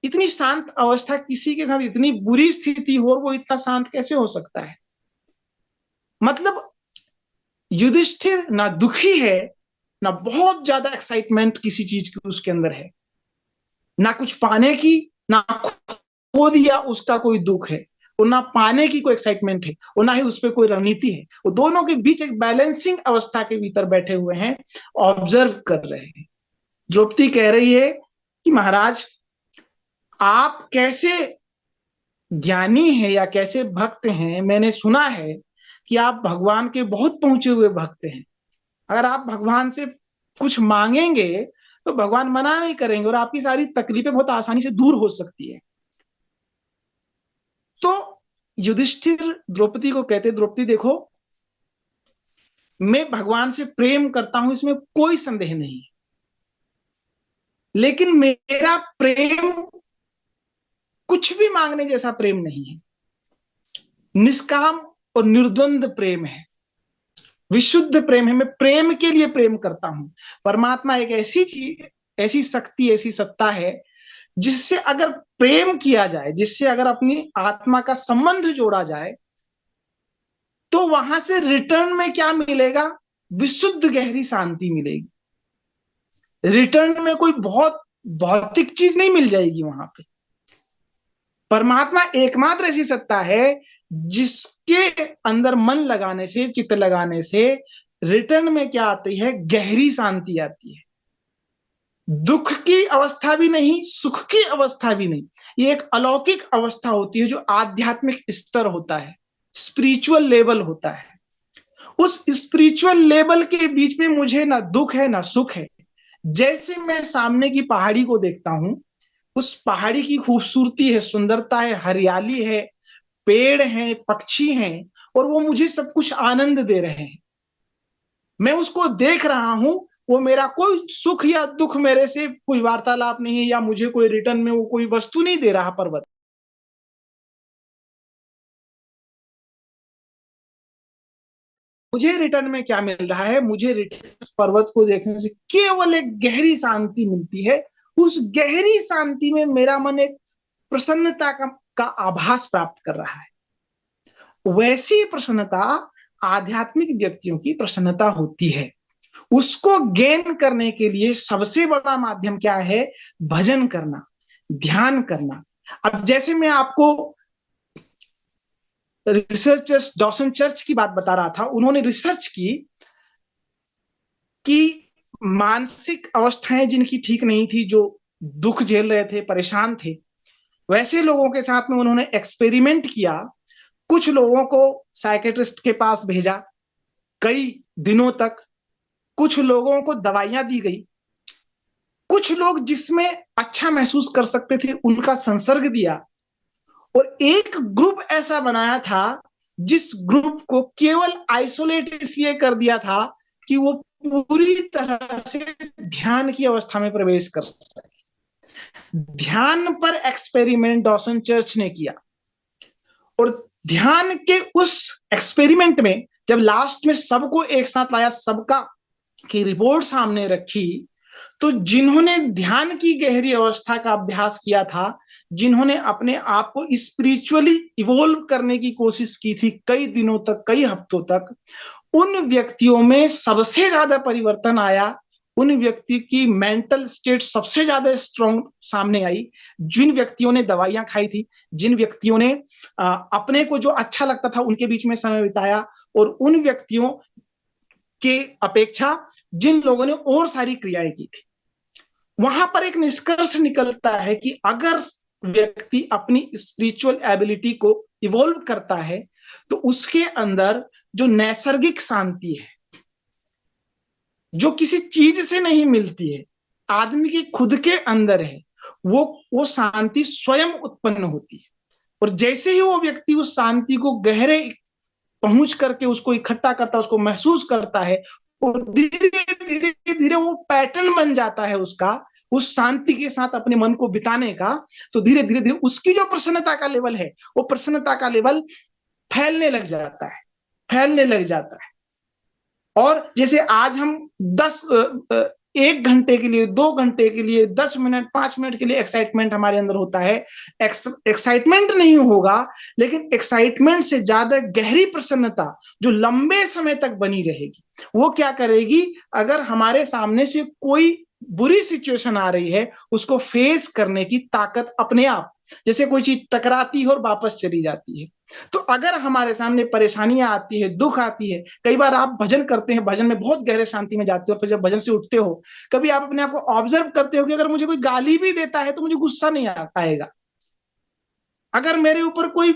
इतनी शांत अवस्था, किसी के साथ इतनी बुरी स्थिति हो और वो इतना शांत कैसे हो सकता है? मतलब युधिष्ठिर ना दुखी है, ना बहुत ज्यादा एक्साइटमेंट किसी चीज की उसके अंदर है, ना कुछ पाने की, ना खो दिया उसका कोई दुख है, और ना पाने की कोई एक्साइटमेंट है, और ना ही उस पर कोई रणनीति है। वो दोनों के बीच एक बैलेंसिंग अवस्था के भीतर बैठे हुए हैं, ऑब्जर्व कर रहे हैं। द्रौपदी कह रही है कि महाराज आप कैसे ज्ञानी हैं या कैसे भक्त हैं, मैंने सुना है कि आप भगवान के बहुत पहुंचे हुए भक्त हैं, अगर आप भगवान से कुछ मांगेंगे तो भगवान मना नहीं करेंगे और आपकी सारी तकलीफें बहुत आसानी से दूर हो सकती है। तो युधिष्ठिर द्रौपदी को कहते, द्रौपदी देखो, मैं भगवान से प्रेम करता हूं, इसमें कोई संदेह नहीं, लेकिन मेरा प्रेम कुछ भी मांगने जैसा प्रेम नहीं है, निष्काम और निर्द्वंद प्रेम है, विशुद्ध प्रेम है। मैं प्रेम के लिए प्रेम करता हूं। परमात्मा एक ऐसी चीज, ऐसी शक्ति, ऐसी सत्ता है जिससे अगर प्रेम किया जाए, जिससे अगर अपनी आत्मा का संबंध जोड़ा जाए, तो वहां से रिटर्न में क्या मिलेगा? विशुद्ध गहरी शांति मिलेगी। रिटर्न में कोई बहुत भौतिक चीज नहीं मिल जाएगी वहां पे। परमात्मा एकमात्र ऐसी सत्ता है जिसके अंदर मन लगाने से, चित्त लगाने से रिटर्न में क्या आती है? गहरी शांति आती है। दुख की अवस्था भी नहीं, सुख की अवस्था भी नहीं, ये एक अलौकिक अवस्था होती है जो आध्यात्मिक स्तर होता है, स्पिरिचुअल लेवल होता है। उस स्पिरिचुअल लेवल के बीच में मुझे ना दुख है ना सुख है। जैसे मैं सामने की पहाड़ी को देखता हूं, उस पहाड़ी की खूबसूरती है, सुंदरता है, हरियाली है, पेड़ हैं, पक्षी हैं, और वो मुझे सब कुछ आनंद दे रहे हैं। मैं उसको देख रहा हूं, वो मेरा कोई सुख या दुख मेरे से कोई वार्तालाप नहीं है, या मुझे कोई रिटर्न में वो कोई वस्तु नहीं दे रहा पर्वत। मुझे रिटर्न में क्या मिल रहा है? मुझे रिटर्न पर्वत को देखने से केवल एक गहरी शांति मिलती है। उस गहरी शांति में मेरा मन एक प्रसन्नता का आभास प्राप्त कर रहा है। वैसी प्रसन्नता आध्यात्मिक व्यक्तियों की प्रसन्नता होती है। उसको गेन करने के लिए सबसे बड़ा माध्यम क्या है? भजन करना, ध्यान करना। अब जैसे मैं आपको रिसर्चर्स डॉसन चर्च की बात बता रहा था, उन्होंने रिसर्च की कि मानसिक अवस्थाएं जिनकी ठीक नहीं थी, जो दुख झेल रहे थे, परेशान थे, वैसे लोगों के साथ में उन्होंने एक्सपेरिमेंट किया। कुछ लोगों को साइकेट्रिस्ट के पास भेजा कई दिनों तक, कुछ लोगों को दवाइयां दी गई, कुछ लोग जिसमें अच्छा महसूस कर सकते थे उनका संसर्ग दिया, और एक ग्रुप ऐसा बनाया था जिस ग्रुप को केवल आइसोलेट इसलिए कर दिया था कि वो पूरी तरह से ध्यान की अवस्था में प्रवेश कर सके। ध्यान पर एक्सपेरिमेंट डॉसन चर्च ने किया, और ध्यान के उस एक्सपेरिमेंट में जब लास्ट में सबको एक साथ लाया, सबका की रिपोर्ट सामने रखी, तो जिन्होंने ध्यान की गहरी अवस्था का अभ्यास किया था, जिन्होंने अपने आप को स्पिरिचुअली इवोल्व करने की कोशिश की थी कई दिनों तक, कई हफ्तों तक, उन व्यक्तियों में सबसे ज्यादा परिवर्तन आया। उन व्यक्ति की मेंटल स्टेट सबसे ज्यादा स्ट्रॉन्ग सामने आई। जिन व्यक्तियों ने दवाइयां खाई थी, जिन व्यक्तियों ने अपने को जो अच्छा लगता था उनके बीच में समय बिताया, और उन व्यक्तियों के अपेक्षा जिन लोगों ने और सारी क्रियाएं की थी, वहां पर एक निष्कर्ष निकलता है कि अगर व्यक्ति अपनी स्पिरिचुअल एबिलिटी को इवॉल्व करता है तो उसके अंदर जो नैसर्गिक शांति है, जो किसी चीज से नहीं मिलती है, आदमी की खुद के अंदर है, वो शांति स्वयं उत्पन्न होती है। और जैसे ही वो व्यक्ति उस शांति को गहरे पहुंच करके उसको इकट्ठा करता है, उसको महसूस करता है, और धीरे धीरे धीरे वो पैटर्न बन जाता है उसका, उस शांति के साथ अपने मन को बिताने का, तो धीरे धीरे धीरे उसकी जो प्रसन्नता का लेवल है, वो प्रसन्नता का लेवल फैलने लग जाता है, फैलने लग जाता है। और जैसे आज हम 1 घंटे के लिए, 2 घंटे के लिए, 10 मिनट, 5 मिनट के लिए एक्साइटमेंट हमारे अंदर होता है, एक्साइटमेंट नहीं होगा, लेकिन एक्साइटमेंट से ज्यादा गहरी प्रसन्नता जो लंबे समय तक बनी रहेगी, वो क्या करेगी? अगर हमारे सामने से कोई बुरी सिचुएशन आ रही है उसको फेस करने की ताकत अपने आप, जैसे कोई चीज टकराती है और वापस चली जाती है। तो अगर हमारे सामने परेशानियां आती है, दुख आती है, कई बार आप भजन करते हैं, भजन में बहुत गहरे शांति में जाते हो, फिर जब भजन से उठते हो, कभी आप अपने आप को ऑब्जर्व करते हो कि अगर मुझे कोई गाली भी देता है तो मुझे गुस्सा नहीं आएगा। अगर मेरे ऊपर कोई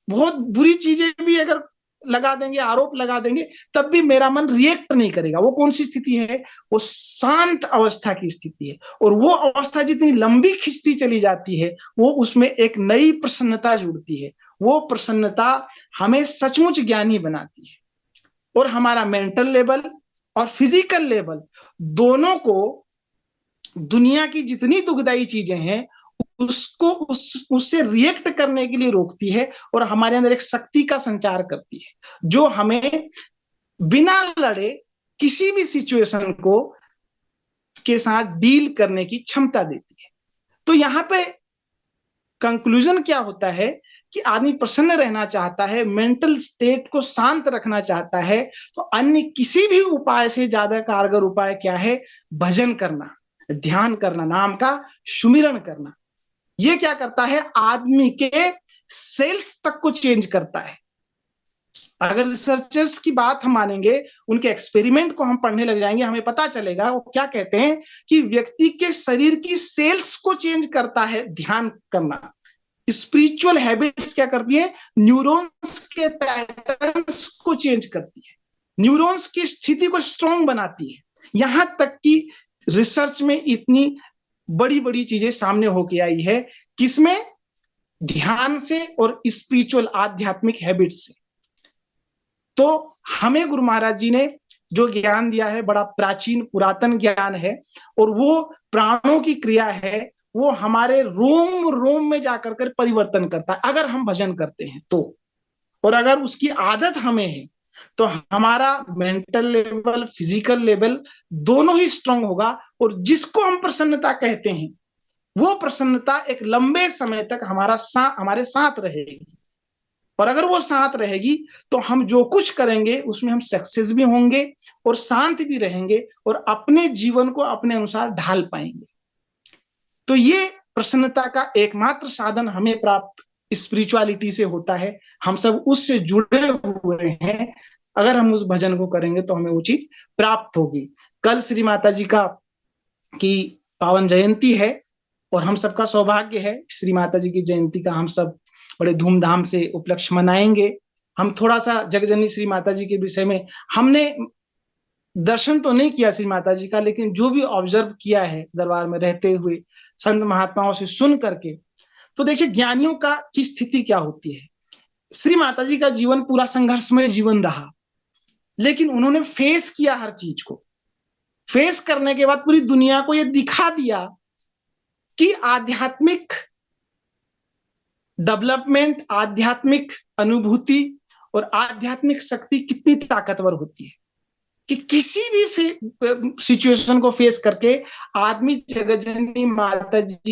बहुत बुरी चीजें भी अगर लगा देंगे, आरोप लगा देंगे, तब भी मेरा मन रिएक्ट नहीं करेगा। वो कौन सी स्थिति है? वो शांत अवस्था की स्थिति है। और वो अवस्था जितनी लंबी खिंचती चली जाती है, वो उसमें एक नई प्रसन्नता जुड़ती है। वो प्रसन्नता हमें सचमुच ज्ञानी बनाती है और हमारा मेंटल लेवल और फिजिकल लेवल दोनों को दुनिया की जितनी दुखदाई चीजें हैं उसको उससे रिएक्ट करने के लिए रोकती है और हमारे अंदर एक शक्ति का संचार करती है जो हमें बिना लड़े किसी भी सिचुएशन को के साथ डील करने की क्षमता देती है। तो यहाँ पे कंक्लूजन क्या होता है कि आदमी प्रसन्न रहना चाहता है, मेंटल स्टेट को शांत रखना चाहता है, तो अन्य किसी भी उपाय से ज्यादा कारगर उपाय क्या है? भजन करना, ध्यान करना, नाम का सुमिरन करना। ये क्या करता है? आदमी के सेल्स तक को चेंज करता है। अगर रिसर्चर्स की बात हम मानेंगे, उनके एक्सपेरिमेंट को हम पढ़ने लग जाएंगे, हमें पता चलेगा वो क्या कहते हैं कि व्यक्ति के शरीर की सेल्स को चेंज करता है ध्यान करना। स्पिरिचुअल हैबिट्स क्या करती है? न्यूरॉन्स के पैटर्न्स को चेंज करती है, न्यूरॉन्स की स्थिति को स्ट्रांग बनाती है। यहां तक कि रिसर्च में इतनी बड़ी बड़ी चीजें सामने होके आई है, किसमें? ध्यान से और स्पिरिचुअल आध्यात्मिक हैबिट्स से। तो हमें गुरु महाराज जी ने जो ज्ञान दिया है बड़ा प्राचीन पुरातन ज्ञान है और वो प्राणों की क्रिया है, वो हमारे रोम रोम में जाकर कर परिवर्तन करता है अगर हम भजन करते हैं तो। और अगर उसकी आदत हमें है तो हमारा मेंटल लेवल, फिजिकल लेवल दोनों ही स्ट्रांग होगा और जिसको हम प्रसन्नता कहते हैं वो प्रसन्नता एक लंबे समय तक हमारे साथ रहेगी। और अगर वो साथ रहेगी तो हम जो कुछ करेंगे उसमें हम सक्सेस भी होंगे और शांत भी रहेंगे और अपने जीवन को अपने अनुसार ढाल पाएंगे। तो ये प्रसन्नता का एकमात्र साधन हमें प्राप्त स्पिरिचुअलिटी से होता है। हम सब उससे जुड़े हुए हैं। अगर हम उस भजन को करेंगे तो हमें वो चीज प्राप्त होगी। कल श्री माता जी की पावन जयंती है और हम सबका सौभाग्य है श्री माता जी की जयंती का हम सब बड़े धूमधाम से उपलक्ष्य मनाएंगे। हम थोड़ा सा जगजननी श्री माता जी के विषय में, हमने दर्शन तो नहीं किया श्री माता जी का, लेकिन जो भी ऑब्जर्व किया है दरबार में रहते हुए, संत महात्माओं से सुन करके, तो देखिए ज्ञानियों की स्थिति क्या होती है। श्री माता जी का जीवन पूरा संघर्षमय जीवन रहा, लेकिन उन्होंने फेस किया हर चीज को। फेस करने के बाद पूरी दुनिया को यह दिखा दिया कि आध्यात्मिक डेवलपमेंट, आध्यात्मिक अनुभूति और आध्यात्मिक शक्ति कितनी ताकतवर होती है कि किसी भी सिचुएशन को फेस करके आदमी जगतजननी माता जी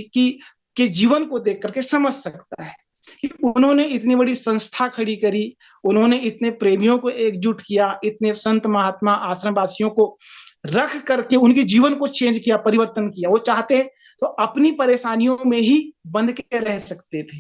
के जीवन को देख करके समझ सकता है कि उन्होंने इतनी बड़ी संस्था खड़ी करी, उन्होंने इतने प्रेमियों को एकजुट किया, इतने संत महात्मा आश्रमवासियों को रख करके उनके जीवन को चेंज किया, परिवर्तन किया। वो चाहते तो अपनी परेशानियों में ही बंद के रह सकते थे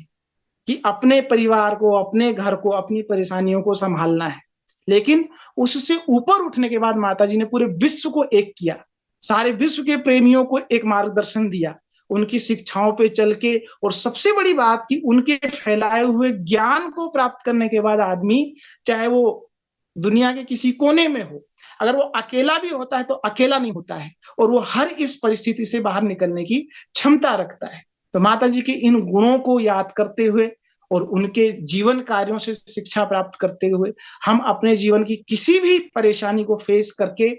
कि अपने परिवार को, अपने घर को, अपनी परेशानियों को संभालना है, लेकिन उससे ऊपर उठने के बाद माता जी ने पूरे विश्व को एक किया, सारे विश्व के प्रेमियों को एक मार्गदर्शन दिया, उनकी शिक्षाओं पे चल के। और सबसे बड़ी बात कि उनके फैलाए हुए ज्ञान को प्राप्त करने के बाद आदमी, चाहे वो दुनिया के किसी कोने में हो, अगर वो अकेला भी होता है तो अकेला नहीं होता है और वो हर इस परिस्थिति से बाहर निकलने की क्षमता रखता है। तो माता जी के इन गुणों को याद करते हुए और उनके जीवन कार्यों से शिक्षा प्राप्त करते हुए हम अपने जीवन की किसी भी परेशानी को फेस करके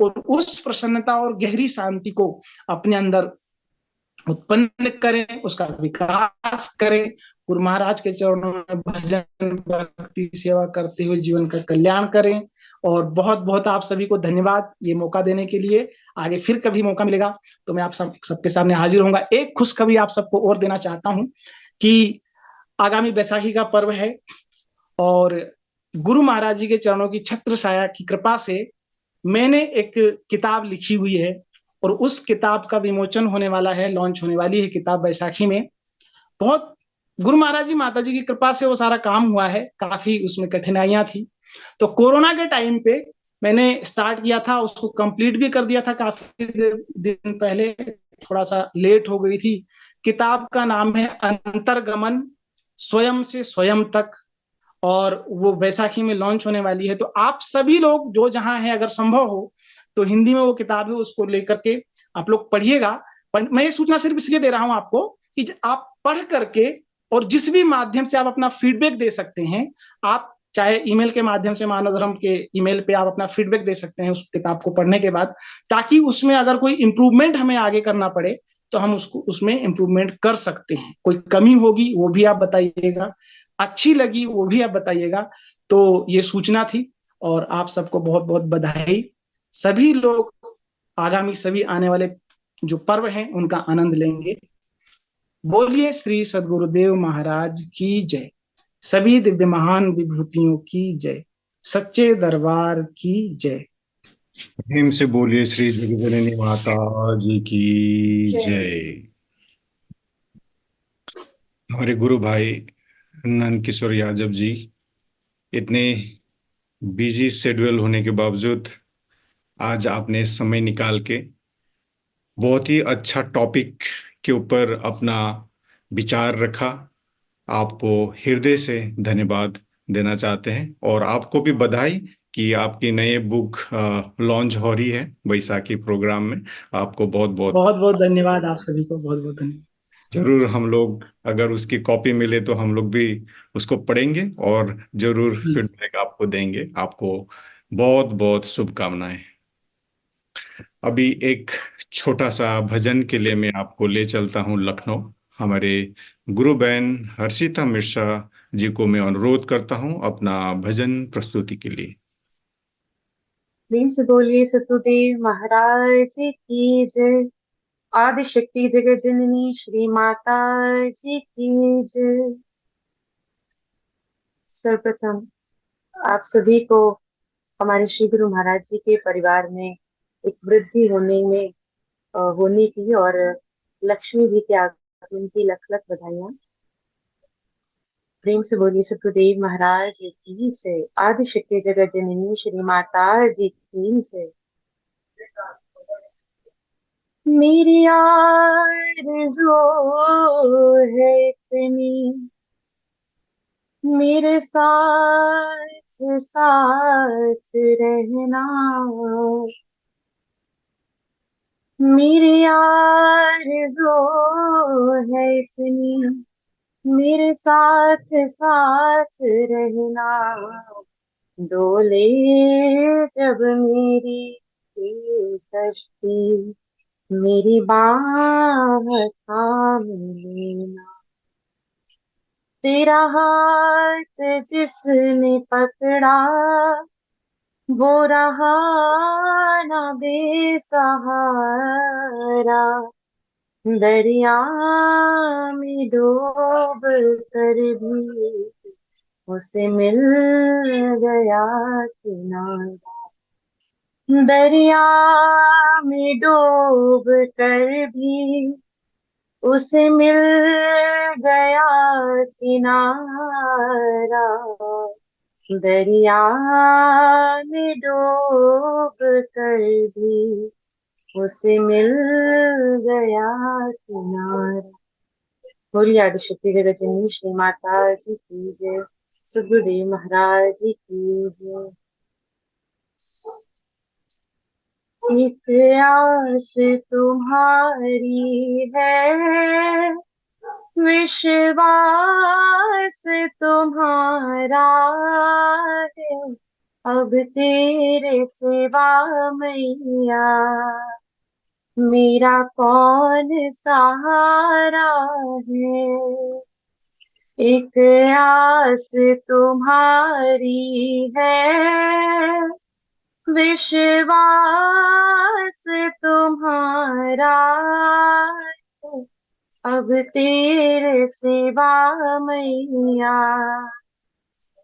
और उस प्रसन्नता और गहरी शांति को अपने अंदर उत्पन्न करें, उसका विकास करें, गुरु महाराज के चरणों में भजन भक्ति सेवा करते हुए जीवन का कल्याण करें। और बहुत बहुत आप सभी को धन्यवाद ये मौका देने के लिए। आगे फिर कभी मौका मिलेगा तो मैं आप सबके सामने हाजिर होऊंगा। एक खुशखबरी आप सबको और देना चाहता हूं कि आगामी बैसाखी का पर्व है और गुरु महाराज जी के चरणों की छत्र छाया की कृपा से मैंने एक किताब लिखी हुई है और उस किताब का विमोचन होने वाला है, लॉन्च होने वाली है किताब बैसाखी में। बहुत गुरु महाराज जी, माता जी की कृपा से वो सारा काम हुआ है। काफी उसमें कठिनाइयां थी, तो कोरोना के टाइम पे मैंने स्टार्ट किया था, उसको कंप्लीट भी कर दिया था काफी दिन पहले। थोड़ा सा लेट हो गई थी। किताब का नाम है अंतर्गमन, स्वयं से स्वयं तक, और वो बैसाखी में लॉन्च होने वाली है। तो आप सभी लोग जो जहां हैं, अगर संभव हो तो हिंदी में वो किताब है, उसको लेकर के आप लोग पढ़िएगा। पर मैं ये सूचना सिर्फ इसलिए दे रहा हूं आपको कि आप पढ़ करके, और जिस भी माध्यम से आप अपना फीडबैक दे सकते हैं, आप चाहे ईमेल के माध्यम से, मानव धर्म के ईमेल पे आप अपना फीडबैक दे सकते हैं उस किताब को पढ़ने के बाद, ताकि उसमें अगर कोई इंप्रूवमेंट हमें आगे करना पड़े तो हम उसको उसमें इंप्रूवमेंट कर सकते हैं। कोई कमी होगी वो भी आप बताइएगा, अच्छी लगी वो भी आप बताइएगा। तो ये सूचना थी, और आप सबको बहुत बहुत बधाई। सभी लोग आगामी सभी आने वाले जो पर्व हैं उनका आनंद लेंगे। बोलिए श्री सद्गुरुदेव महाराज की जय, सभी दिव्य महान विभूतियों की जय, सच्चे दरबार की जय। प्रेम से बोलिए श्री जगज्जननी माता जी की जय। हमारे गुरु भाई नंद किशोर यादव जी इतने बिजी शेड्यूल होने के बावजूद आज आपने समय निकाल के बहुत ही अच्छा टॉपिक के ऊपर अपना विचार रखा। आपको हृदय से धन्यवाद देना चाहते हैं, और आपको भी बधाई कि आपकी नई बुक लॉन्च हो रही है बैसाखी प्रोग्राम में। आपको बहुत बहुत बहुत बहुत धन्यवाद, आप सभी को बहुत बहुत धन्यवाद। जरूर हम लोग अगर उसकी कॉपी मिले तो हम लोग भी उसको पढ़ेंगे और जरूर फीडबैक आपको देंगे। आपको बहुत बहुत शुभकामनाएं। अभी एक छोटा सा भजन के लिए मैं आपको ले चलता हूँ लखनऊ। हमारे गुरु बहन हर्षिता मिश्रा जी को मैं अनुरोध करता हूँ अपना भजन प्रस्तुति के लिए। प्रेम से बोलिए सतगुरुदेव महाराज की जय। आदि शक्ति जगत जननी श्री माता जी की जय। सर्वप्रथम आप सभी को हमारे श्री गुरु महाराज जी के परिवार में एक वृद्धि होने की और लक्ष्मी जी के आगमन की लख लख बधाइयां। प्रेम से बोलिए सतगुरुदेव महाराज की जय। आदि शक्ति जगत जननी श्री माता जी की जय। मेरी आरज़ू है इतनी, मेरे साथ साथ रहना। मेरी आरज़ू है इतनी, मेरे साथ साथ रहना। डोले जब मेरी ये कश्ती, मेरी बाह थाम लेना। तेरा हाथ जिसने पकड़ा, वो रहा ना बेसहारा। दरिया में डूब कर भी उसे मिल गया किनारा। दरिया में डूब कर भी उसे मिल गया किनारा। दरिया में डूब कर भी उसे मिल गया किनारा। बोलिए आदिशक्ति जगत जननी श्री माता जी की जय। सद्गुरुदेव महाराज जी की जय। एक आस तुम्हारी है, विश्वास तुम्हारा है। अब तेरे सिवा मैया मेरा कौन सहारा है। एक आस तुम्हारी है, विश्वास तुम्हारा है। अब तेरे सिवा मैया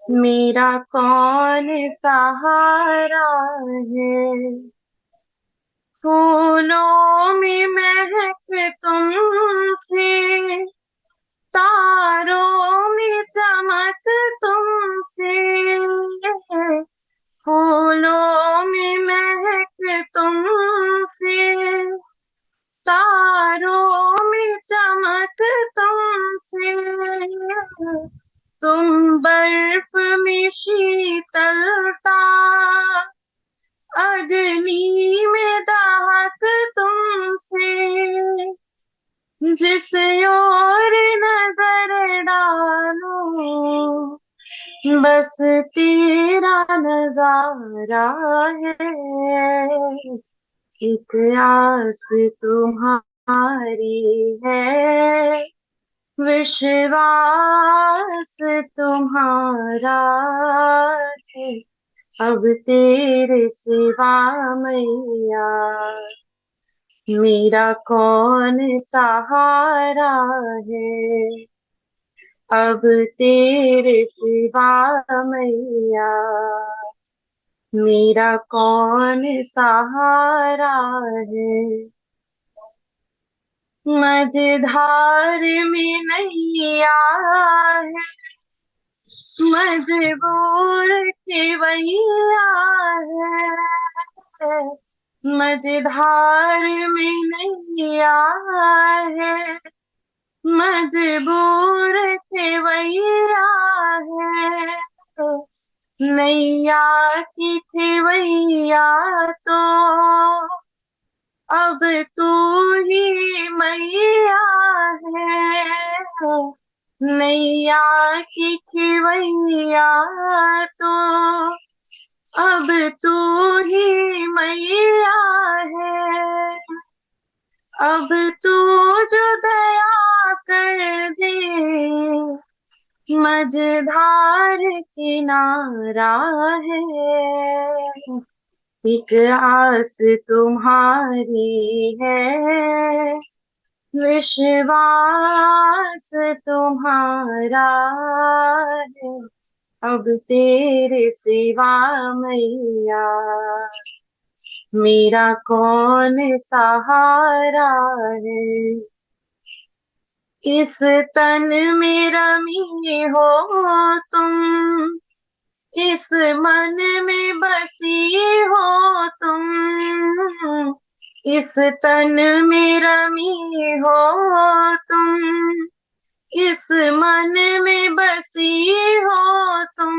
मेरा कौन सहारा है। फूलों में महक तुमसे, तारों में चमक तुमसे, फूलों में महक तुमसे, तारों में चमक तुमसे, तुम बर्फ में शीतलता, अग्नि में दाहक तुमसे, जिस ओर नजर डालो बस तेरा नजारा है, एक आस तुम्हारी है, विश्वास तुम्हारा है, अब तेरे सिवा मैया मेरा कौन सहारा है, अब तेरे सिवा मैया मेरा कौन सहारा है। मझधार में नैया है, मजबूर केवैया है, मझधार में नैया है, मजबूर केवैया है, नैया की खेवैया तो अब तू ही मैया है, नैया की खेवैया तो अब तू ही मैया है, अब तू जो दया कर दे मझधार किनारा है, एक आस तुम्हारी है, विश्वास तुम्हारा है, अब तेरे सिवा मैया मेरा कौन सहारा है। इस तन में रमी हो तुम, इस मन में बसी हो तुम, इस तन में रमी हो तुम, इस मन में बसी हो तुम,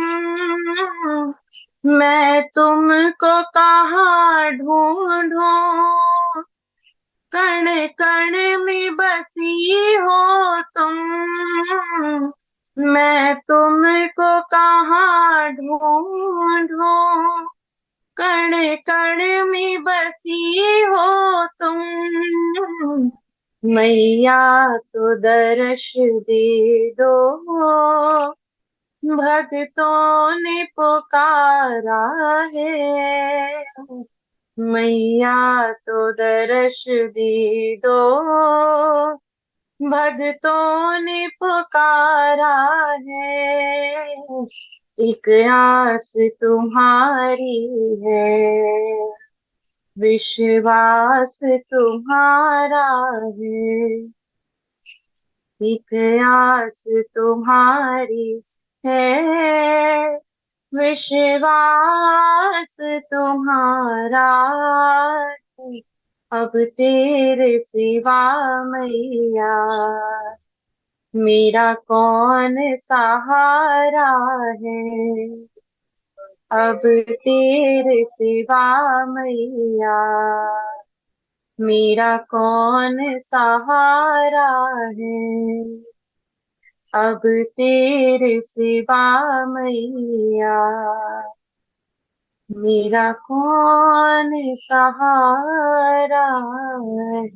मैं तुमको कहाँ ढूंढूं, कण कण में बसी हो तुम, मैं तुमको कहाँ ढूंढूं, कण कण में बसी हो तुम, मैया तो दर्श दे दो, भक्तों ने पुकारा है, मैया तो दर्श दे दो, भक्तों ने पुकारा है, एक आस तुम्हारी है, विश्वास तुम्हारा है, एक आस तुम्हारी है, विश्वास तुम्हारा है, अब तेरे सिवा मैया मेरा कौन सहारा है, अब तेरे सिवा मैया मेरा कौन सहारा है, अब तेरे सिवा मैया मेरा कौन सहारा है।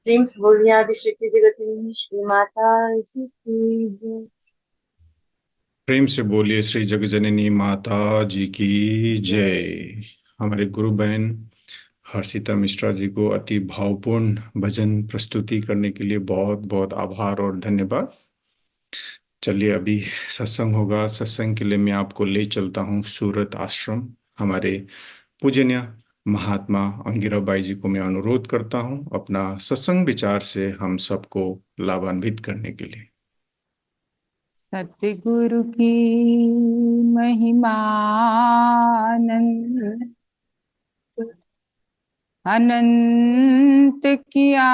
प्रेम से बोलिए आदिशक्ति जगत श्री माता जी की जय। प्रेम से बोलिए श्री जगजननी माता जी की जय। हमारे गुरु बहन हर्षिता मिश्रा जी को अति भावपूर्ण भजन प्रस्तुति करने के लिए बहुत बहुत आभार और धन्यवाद। चलिए अभी सत्संग होगा। सत्संग के लिए मैं आपको ले चलता हूँ सूरत आश्रम। हमारे पूजनीय महात्मा अंगिराबाई जी को मैं अनुरोध करता हूं अपना सत्संग विचार से हम सबको लाभान्वित करने के लिए। सतगुरु की महिमा अनंत किया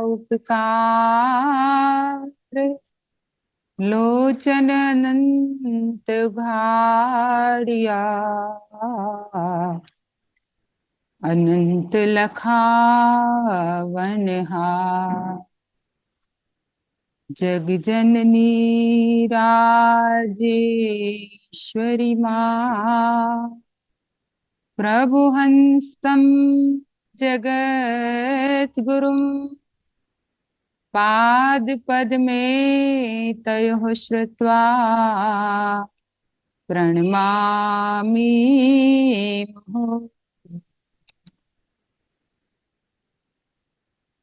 उपकार, लोचन अनंत भाड़िया, अनंत लखावनहार। जग जननी राजेश्वरी माँ, प्रभु हंसम जगत गुरुम, पाद पद में तयो श्रुत्वा प्रणमामि मुहुः।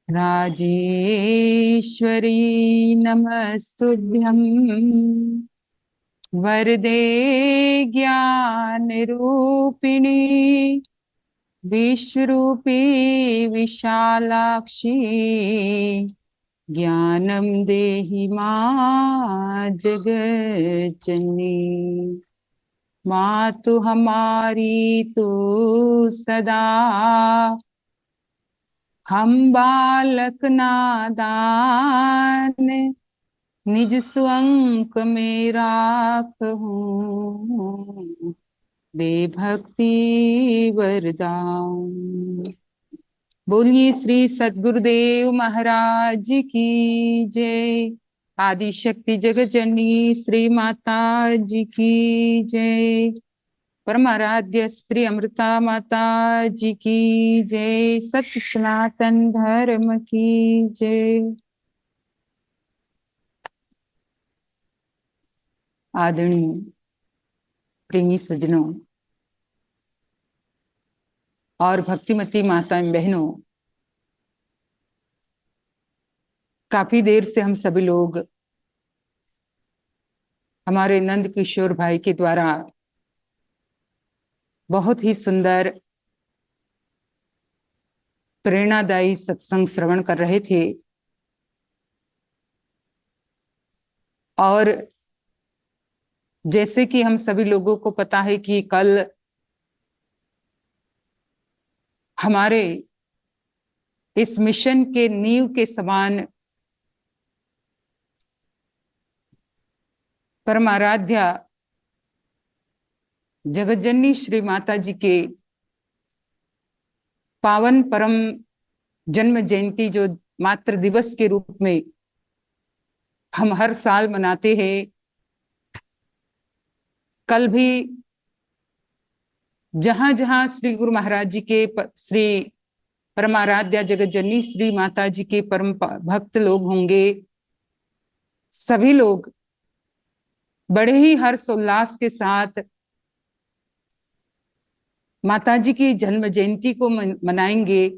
राजेश्वरी नमस्तुभ्यं, वरदे ज्ञान रूपिणी, विश्वरूपी विशालाक्षी, ज्ञानम देहि मां जगज्जननी। मातु हमारी तू सदा, हम बालक नादान, निज स्वंक में राखहूं, दे भक्ति वरदान। बोलिए श्री सद्गुरुदेव महाराज की जय। आदि शक्ति जगत जननी श्री माता जी की जय। परमाराध्य श्री अमृता माता जी की जय। सत्य सनातन धर्म की जय। आदरणीय प्रेमी सज्जनों और भक्तिमती माताएं बहनों, काफी देर से हम सभी लोग हमारे नंद किशोर भाई के द्वारा बहुत ही सुंदर प्रेरणादायी सत्संग श्रवण कर रहे थे। और जैसे कि हम सभी लोगों को पता है कि कल हमारे इस मिशन के नींव के समान परम आराध्या जगज्जननी श्री माता जी के पावन परम जन्म जयंती जो मातृ दिवस के रूप में हम हर साल मनाते हैं, कल भी जहां जहां श्री गुरु महाराज जी के श्री परमाराध्या जगज्जननी श्री माता जी के परम भक्त लोग होंगे, सभी लोग बड़े ही हर्षोल्लास के साथ माता जी की जन्म जयंती को मनाएंगे।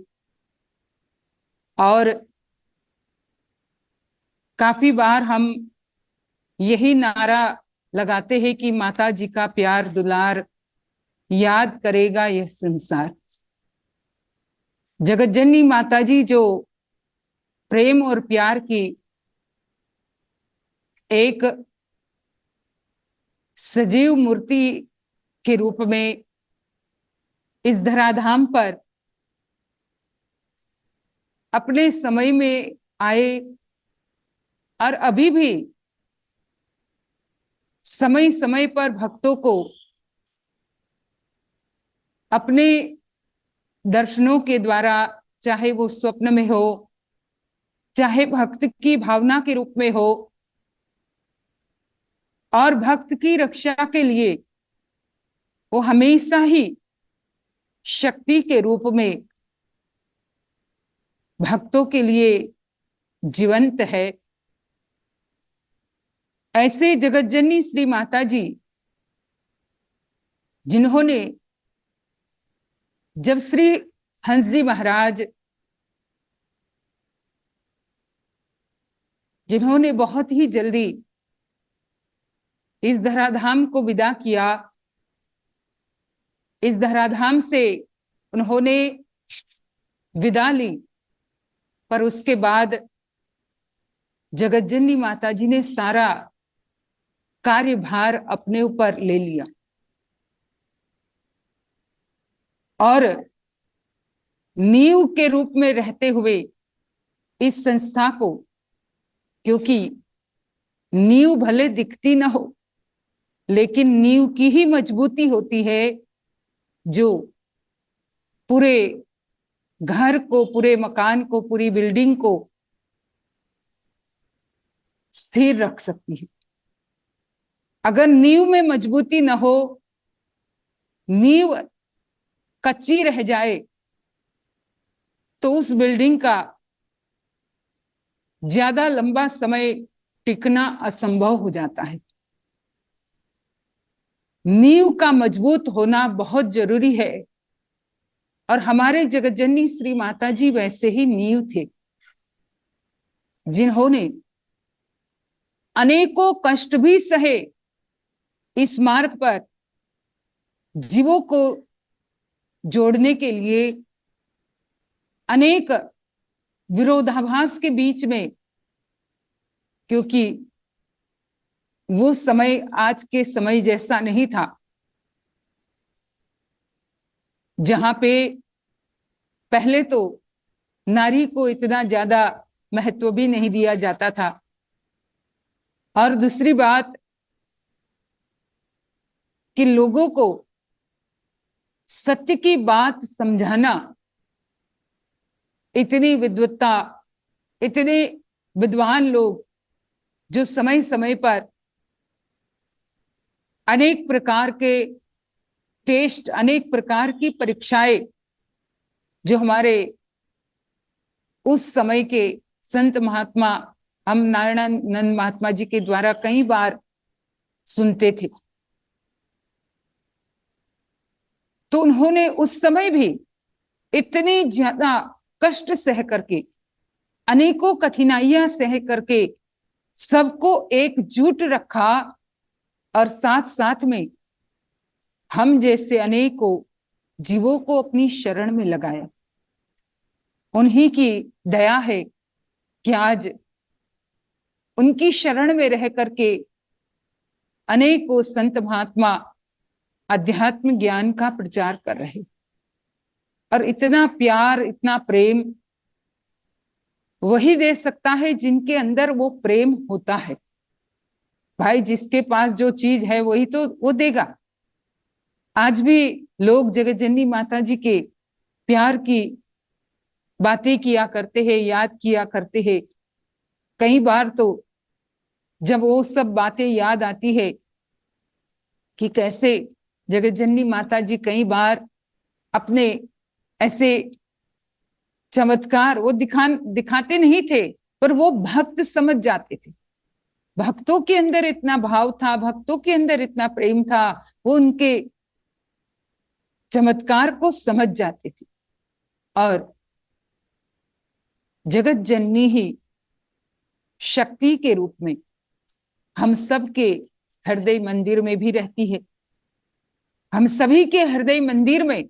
और काफी बार हम यही नारा लगाते हैं कि माता जी का प्यार दुलार याद करेगा यह संसार। जगज्जननी माता जी जो प्रेम और प्यार की एक सजीव मूर्ति के रूप में इस धराधाम पर अपने समय में आए और अभी भी समय समय पर भक्तों को अपने दर्शनों के द्वारा, चाहे वो स्वप्न में हो, चाहे भक्त की भावना के रूप में हो, और भक्त की रक्षा के लिए वो हमेशा ही शक्ति के रूप में भक्तों के लिए जीवंत है। ऐसे जगज्जननी श्री माता जी जिन्होंने जब श्री हंस जी महाराज जिन्होंने बहुत ही जल्दी इस धराधाम को विदा किया, इस धराधाम से उन्होंने विदा ली, पर उसके बाद जगतजननी माता जी ने सारा कार्यभार अपने ऊपर ले लिया और नींव के रूप में रहते हुए इस संस्था को, क्योंकि नींव भले दिखती ना हो लेकिन नींव की ही मजबूती होती है जो पूरे घर को, पूरे मकान को, पूरी बिल्डिंग को स्थिर रख सकती है। अगर नींव में मजबूती न हो, नींव कच्ची रह जाए, तो उस बिल्डिंग का ज्यादा लंबा समय टिकना असंभव हो जाता है। नींव का मजबूत होना बहुत जरूरी है और हमारे जगतजननी श्री माता जी वैसे ही नींव थे, जिन्होंने अनेकों कष्ट भी सहे इस मार्ग पर जीवों को जोड़ने के लिए। अनेक विरोधाभास के बीच में, क्योंकि वो समय आज के समय जैसा नहीं था, जहां पे पहले तो नारी को इतना ज्यादा महत्व भी नहीं दिया जाता था, और दूसरी बात कि लोगों को सत्य की बात समझाना, इतनी विद्वत्ता, इतने विद्वान लोग जो समय समय पर अनेक प्रकार के टेस्ट, अनेक प्रकार की परीक्षाएं जो हमारे उस समय के संत महात्मा, हम नारायणानंद महात्मा जी के द्वारा कई बार सुनते थे, तो उन्होंने उस समय भी इतनी ज्यादा कष्ट सह करके, अनेकों कठिनाइयां सह करके सबको एकजुट रखा और साथ साथ में हम जैसे अनेकों जीवों को अपनी शरण में लगाया। उन्हीं की दया है कि आज उनकी शरण में रह करके अनेकों संत महात्मा अध्यात्म ज्ञान का प्रचार कर रहे, और इतना प्यार, इतना प्रेम वही दे सकता है जिनके अंदर वो प्रेम होता है। भाई, जिसके पास जो चीज है वही तो वो देगा। आज भी लोग जगतजननी माता जी के प्यार की बातें किया करते हैं, याद किया करते हैं। कई बार तो जब वो सब बातें याद आती है कि कैसे जगतजननी माता जी कई बार अपने ऐसे चमत्कार वो दिखाते नहीं थे, पर वो भक्त समझ जाते थे। भक्तों के अंदर इतना भाव था, भक्तों के अंदर इतना प्रेम था, वो उनके चमत्कार को समझ जाते थे। और जगत जननी ही शक्ति के रूप में हम सब के हृदय मंदिर में भी रहती है, हम सभी के हृदय मंदिर में,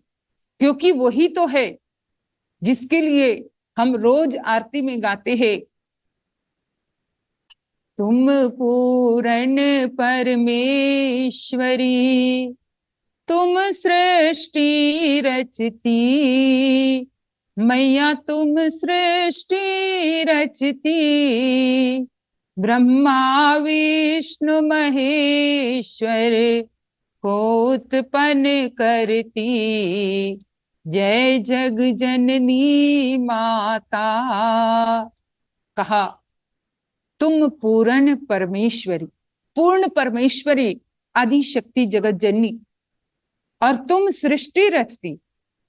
क्योंकि वही तो है जिसके लिए हम रोज आरती में गाते हैं, तुम पूर्ण परमेश्वरी, तुम सृष्टि रचती, मैया तुम सृष्टि रचती, ब्रह्मा विष्णु महेश्वर को उत्पन्न करती, जय जग जननी माता। कहा तुम पूर्ण परमेश्वरी, पूर्ण परमेश्वरी आदि शक्ति जगत जननी, और तुम सृष्टि रचती,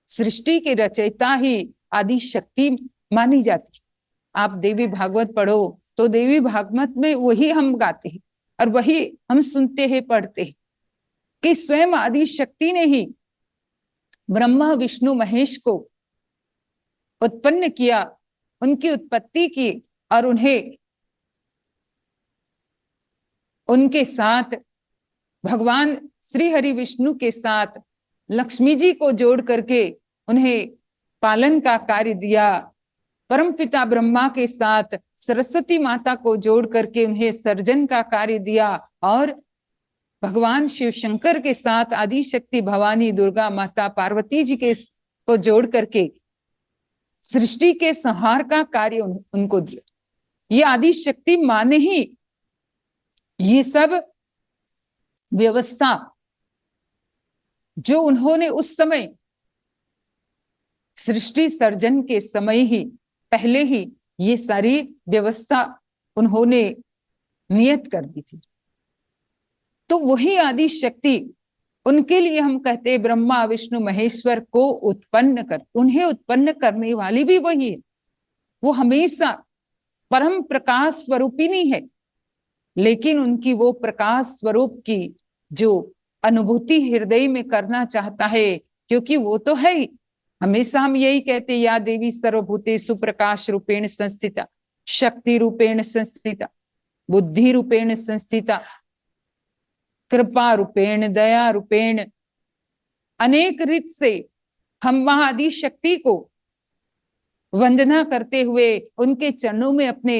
सृष्टि के रचयिता ही आदि शक्ति मानी जाती। आप देवी भागवत पढ़ो तो देवी भागवत में वही हम गाते हैं और वही हम सुनते हैं, पढ़ते हैं कि स्वयं आदि शक्ति ने ही ब्रह्मा विष्णु महेश को उत्पन्न किया, उनकी उत्पत्ति की, और उन्हें उनके साथ भगवान श्री हरि विष्णु के साथ लक्ष्मी जी को जोड़ करके उन्हें पालन का कार्य दिया। परमपिता ब्रह्मा के साथ सरस्वती माता को जोड़ करके उन्हें सर्जन का कार्य दिया, और भगवान शिव शंकर के साथ आदि शक्ति भवानी दुर्गा माता पार्वती जी के को जोड़ करके सृष्टि के संहार का कार्य उनको दिया। ये आदि शक्ति मां ने ही ये सब व्यवस्था जो उन्होंने उस समय सृष्टि सर्जन के समय ही पहले ही ये सारी व्यवस्था उन्होंने नियत कर दी थी। तो वही आदि शक्ति, उनके लिए हम कहते हैं ब्रह्मा विष्णु महेश्वर को उत्पन्न कर, उन्हें उत्पन्न करने वाली भी वही है। वो हमेशा परम प्रकाश स्वरूपिणी है, लेकिन उनकी वो प्रकाश स्वरूप की जो अनुभूति हृदय में करना चाहता है, क्योंकि वो तो है ही। हमेशा हम यही कहते, या देवी सर्वभूतेषु प्रकाश रूपेण संस्थिता, शक्ति रूपेण संस्थिता, बुद्धि रूपेण संस्थिता, कृपा रूपेण, दया रूपेण। अनेक रीत से हम वहां आदि शक्ति को वंदना करते हुए उनके चरणों में अपने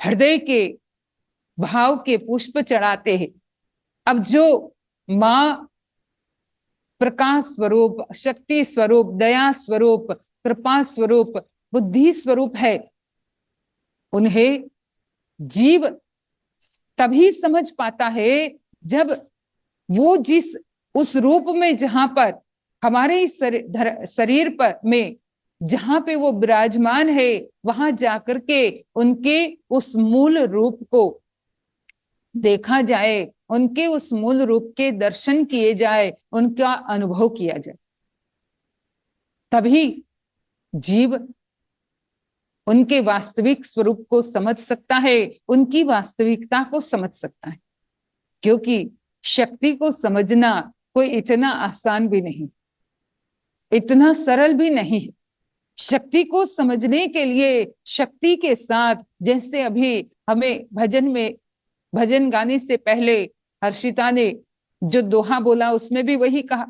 हृदय के भाव के पुष्प चढ़ाते हैं। अब जो मां प्रकाश स्वरूप, शक्ति स्वरूप, दया स्वरूप, कृपा स्वरूप, बुद्धि स्वरूप है, उन्हें जीव तभी समझ पाता है जब वो जिस उस रूप में, जहां पर हमारे इस शरीर पर में जहां पे वो विराजमान है, वहां जाकर के उनके उस मूल रूप को देखा जाए, उनके उस मूल रूप के दर्शन किए जाए, उनका अनुभव किया जाए, तभी जीव उनके वास्तविक स्वरूप को समझ सकता है, उनकी वास्तविकता को समझ सकता है। क्योंकि शक्ति को समझना कोई इतना आसान भी नहीं, इतना सरल भी नहीं है। शक्ति को समझने के लिए शक्ति के साथ, जैसे अभी हमें भजन गाने से पहले हर्षिता ने जो दोहा बोला, उसमें भी वही कहा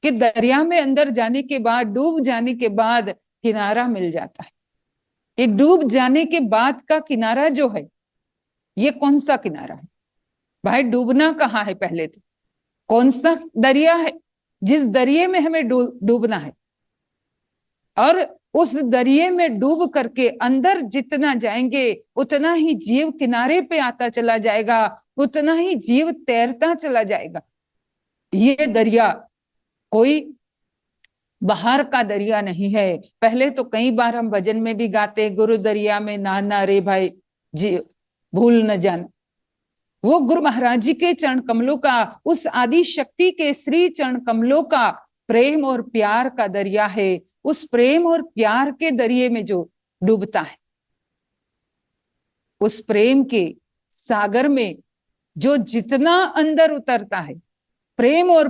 कि दरिया में अंदर जाने के बाद, डूब जाने के बाद किनारा मिल जाता है। ये डूब जाने के बाद का किनारा जो है, ये कौन सा किनारा है भाई? डूबना कहाँ है? पहले तो कौन सा दरिया है जिस दरिये में हमें डूबना है? और उस दरिये में डूब करके अंदर जितना जाएंगे उतना ही जीव किनारे पे आता चला जाएगा, उतना ही जीव तैरता चला जाएगा। ये दरिया कोई बाहर का दरिया नहीं है। पहले तो कई बार हम भजन में भी गाते, गुरु दरिया में नहाना रे भाई जी भूल न जाना। वो गुरु महाराज जी के चरण कमलों का, उस आदि शक्ति के श्री चरण कमलों का प्रेम और प्यार का दरिया है। उस प्रेम और प्यार के दरिये में जो डूबता है, उस प्रेम के सागर में जो जितना अंदर उतरता है, प्रेम और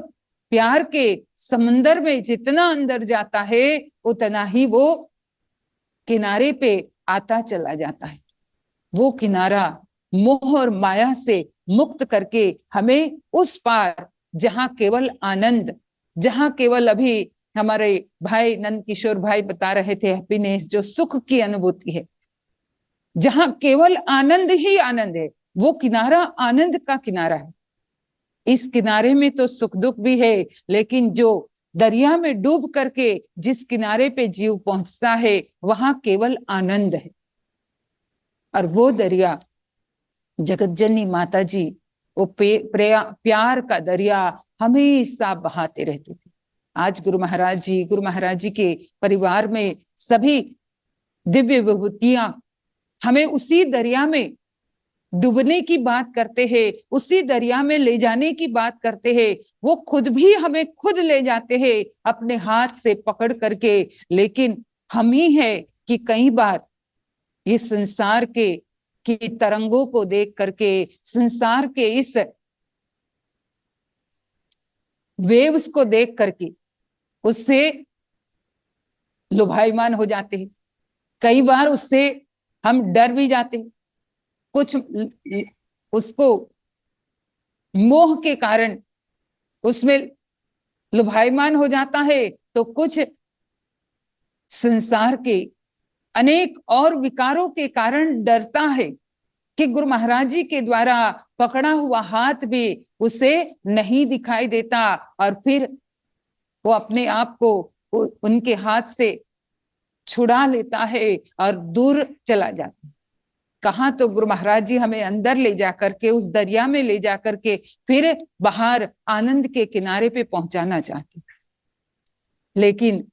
प्यार के समंदर में जितना अंदर जाता है, उतना ही वो किनारे पे आता चला जाता है। वो किनारा मोह और माया से मुक्त करके हमें उस पार, जहां केवल आनंद, जहां केवल अभी हमारे भाई नंद किशोर भाई बता रहे थे, हैप्पीनेस, जो सुख की अनुभूति है, जहां केवल आनंद ही आनंद है, वो किनारा आनंद का किनारा है। इस किनारे में तो सुख दुख भी है, लेकिन जो दरिया में डूब करके जिस किनारे पे जीव पहुंचता है, वहां केवल आनंद है। और वो दरिया जगत जननी माता जी, वो प्यार का दरिया हमेशा बहाते रहते थे। आज गुरु महाराज जी के परिवार में सभी दिव्य विभूतियां हमें उसी दरिया में डूबने की बात करते हैं, उसी दरिया में ले जाने की बात करते हैं। वो खुद भी हमें खुद ले जाते हैं अपने हाथ से पकड़ करके। लेकिन हम ही है कि कई बार ये संसार के की तरंगों को देख करके, संसार के इस वेव्स को देख करके उससे लुभायमान हो जाते हैं। कई बार उससे हम डर भी जाते हैं, कुछ उसको मोह के कारण उसमें लुभायमान हो जाता है तो कुछ संसार के अनेक और विकारों के कारण डरता है कि गुरु महाराज जी के द्वारा पकड़ा हुआ हाथ भी उसे नहीं दिखाई देता, और फिर वो अपने आप को उनके हाथ से छुड़ा लेता है और दूर चला जाता है। कहाँ तो गुरु महाराज जी हमें अंदर ले जाकर के, उस दरिया में ले जाकर के फिर बाहर आनंद के किनारे पे पहुंचाना चाहते। लेकिन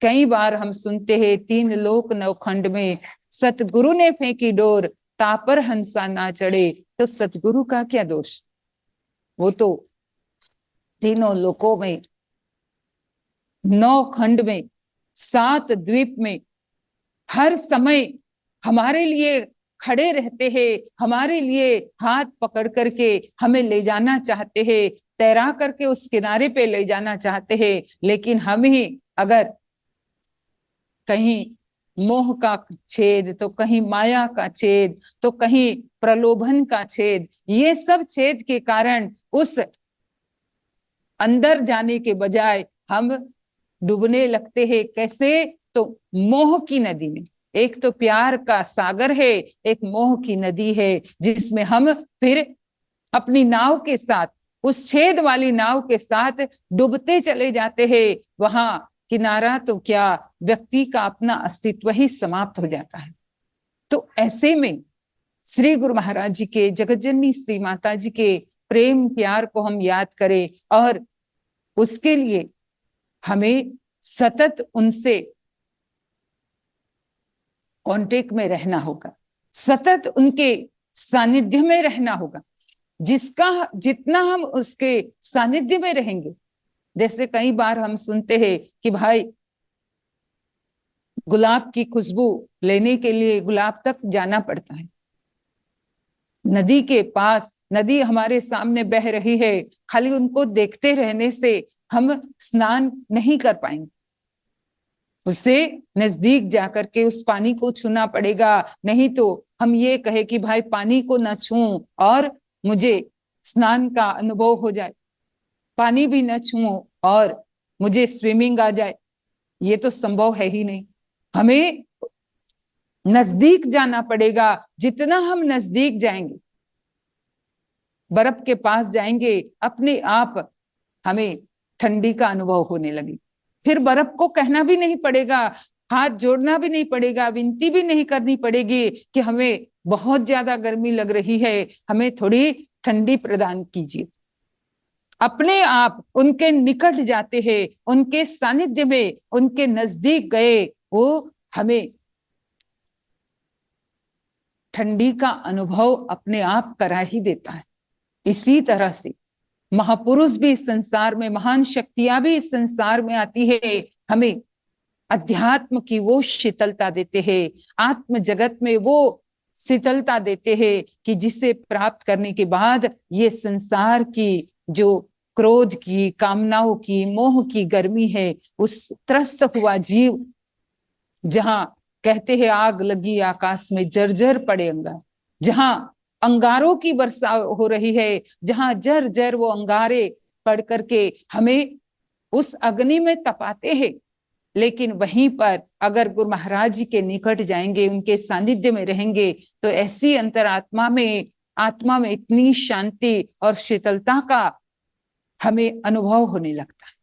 कई बार हम सुनते हैं, 3 लोक नवखंड में सतगुरु ने फेंकी डोर, तापर हंसा ना चढ़े। तो सतगुरु का क्या दोष? वो तो तीनों लोकों में, 9 खंड में, 7 द्वीप में हर समय हमारे लिए खड़े रहते हैं, हमारे लिए हाथ पकड़ करके हमें ले जाना चाहते हैं, तैरा करके उस किनारे पे ले जाना चाहते हैं। लेकिन हम ही अगर कहीं मोह का छेद, तो कहीं माया का छेद, तो कहीं प्रलोभन का छेद, ये सब छेद के कारण उस अंदर जाने के बजाय हम डूबने लगते हैं। कैसे? तो मोह की नदी में। एक तो प्यार का सागर है, एक मोह की नदी है, जिसमें हम फिर अपनी नाव के साथ, उस छेद वाली नाव के साथ डूबते चले जाते हैं। वहां किनारा तो क्या, व्यक्ति का अपना अस्तित्व ही समाप्त हो जाता है। तो ऐसे में श्री गुरु महाराज जी के, जगतजननी श्री माता जी के प्रेम प्यार को हम याद करें, और उसके लिए हमें सतत उनसे कांटेक्ट में रहना होगा, सतत उनके सानिध्य में रहना होगा। जितना हम उसके सानिध्य में रहेंगे, जैसे कई बार हम सुनते हैं कि भाई गुलाब की खुशबू लेने के लिए गुलाब तक जाना पड़ता है। नदी के पास, नदी हमारे सामने बह रही है, खाली उनको देखते रहने से हम स्नान नहीं कर पाएंगे। उससे नजदीक जाकर के उस पानी को छूना पड़ेगा। नहीं तो हम ये कहे कि भाई पानी को न छूऊं और मुझे स्नान का अनुभव हो जाए, पानी भी न छूऊं और मुझे स्विमिंग आ जाए, ये तो संभव है ही नहीं। हमें नजदीक जाना पड़ेगा। जितना हम नजदीक जाएंगे, बर्फ के पास जाएंगे, अपने आप हमें ठंडी का अनुभव होने लगे। फिर बर्फ को कहना भी नहीं पड़ेगा, हाथ जोड़ना भी नहीं पड़ेगा, विनती भी नहीं करनी पड़ेगी कि हमें बहुत ज्यादा गर्मी लग रही है, हमें थोड़ी ठंडी प्रदान कीजिए। अपने आप उनके निकट जाते हैं, उनके सानिध्य में, उनके नजदीक गए, वो हमें ठंडी का अनुभव अपने आप करा ही देता है। इसी तरह से महापुरुष भी इस संसार में, महान शक्तियां भी इस संसार में आती है, हमें अध्यात्म की वो शीतलता देते हैं, आत्म जगत में वो शीतलता देते हैं कि जिसे प्राप्त करने के बाद ये संसार की जो क्रोध की, कामनाओं की, मोह की गर्मी है, उस त्रस्त हुआ जीव, जहां कहते हैं आग लगी आकाश में जर्जर पड़े अंगार, जहां अंगारों की वर्षा हो रही है, जहां जर जर वो अंगारे पड़ करके हमें उस अग्नि में तपाते हैं। लेकिन वहीं पर अगर गुरु महाराज जी के निकट जाएंगे, उनके सानिध्य में रहेंगे, तो ऐसी अंतरात्मा में, आत्मा में इतनी शांति और शीतलता का हमें अनुभव होने लगता है।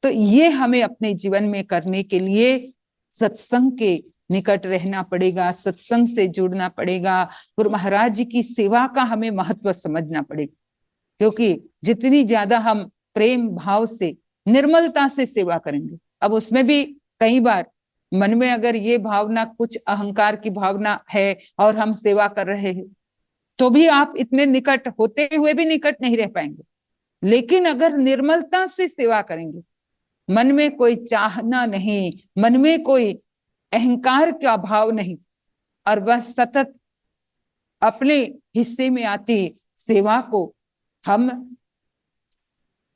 तो ये हमें अपने जीवन में करने के लिए सत्संग के निकट रहना पड़ेगा, सत्संग से जुड़ना पड़ेगा, गुरु महाराज जी की सेवा का हमें महत्व समझना पड़ेगा। क्योंकि जितनी ज्यादा हम प्रेम भाव से, निर्मलता से सेवा करेंगे, अब उसमें भी कई बार मन में अगर ये भावना, कुछ अहंकार की भावना है और हम सेवा कर रहे हैं, तो भी आप इतने निकट होते हुए भी निकट नहीं रह पाएंगे। लेकिन अगर निर्मलता से सेवा करेंगे, मन में कोई चाहना नहीं, मन में कोई अहंकार का भाव नहीं, और बस सतत अपने हिस्से में आती सेवा को हम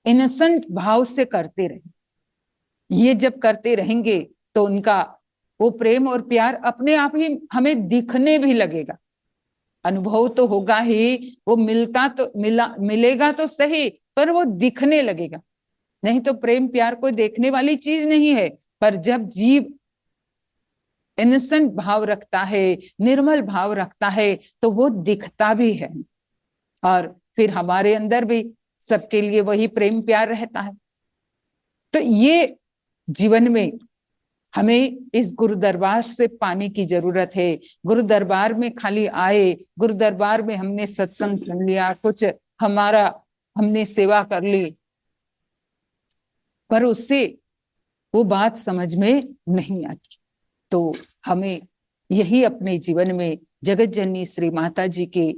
इनोसेंट भाव से करते रहें, ये जब करते रहेंगे तो उनका वो प्रेम और प्यार अपने आप ही हमें दिखने भी लगेगा। अनुभव तो होगा ही, वो मिलेगा तो सही, पर वो दिखने लगेगा। नहीं तो प्रेम प्यार कोई देखने वाली चीज नहीं है, पर जब जीव इनोसेंट भाव रखता है, निर्मल भाव रखता है, तो वो दिखता भी है और फिर हमारे अंदर भी सबके लिए वही प्रेम प्यार रहता है। तो ये जीवन में हमें इस गुरु दरबार से पाने की जरूरत है। गुरु दरबार में खाली आए, गुरु दरबार में हमने सत्संग सुन लिया, कुछ हमारा हमने सेवा कर ली, पर उससे वो बात समझ में नहीं आती। तो हमें यही अपने जीवन में जगत जननी श्री माता जी के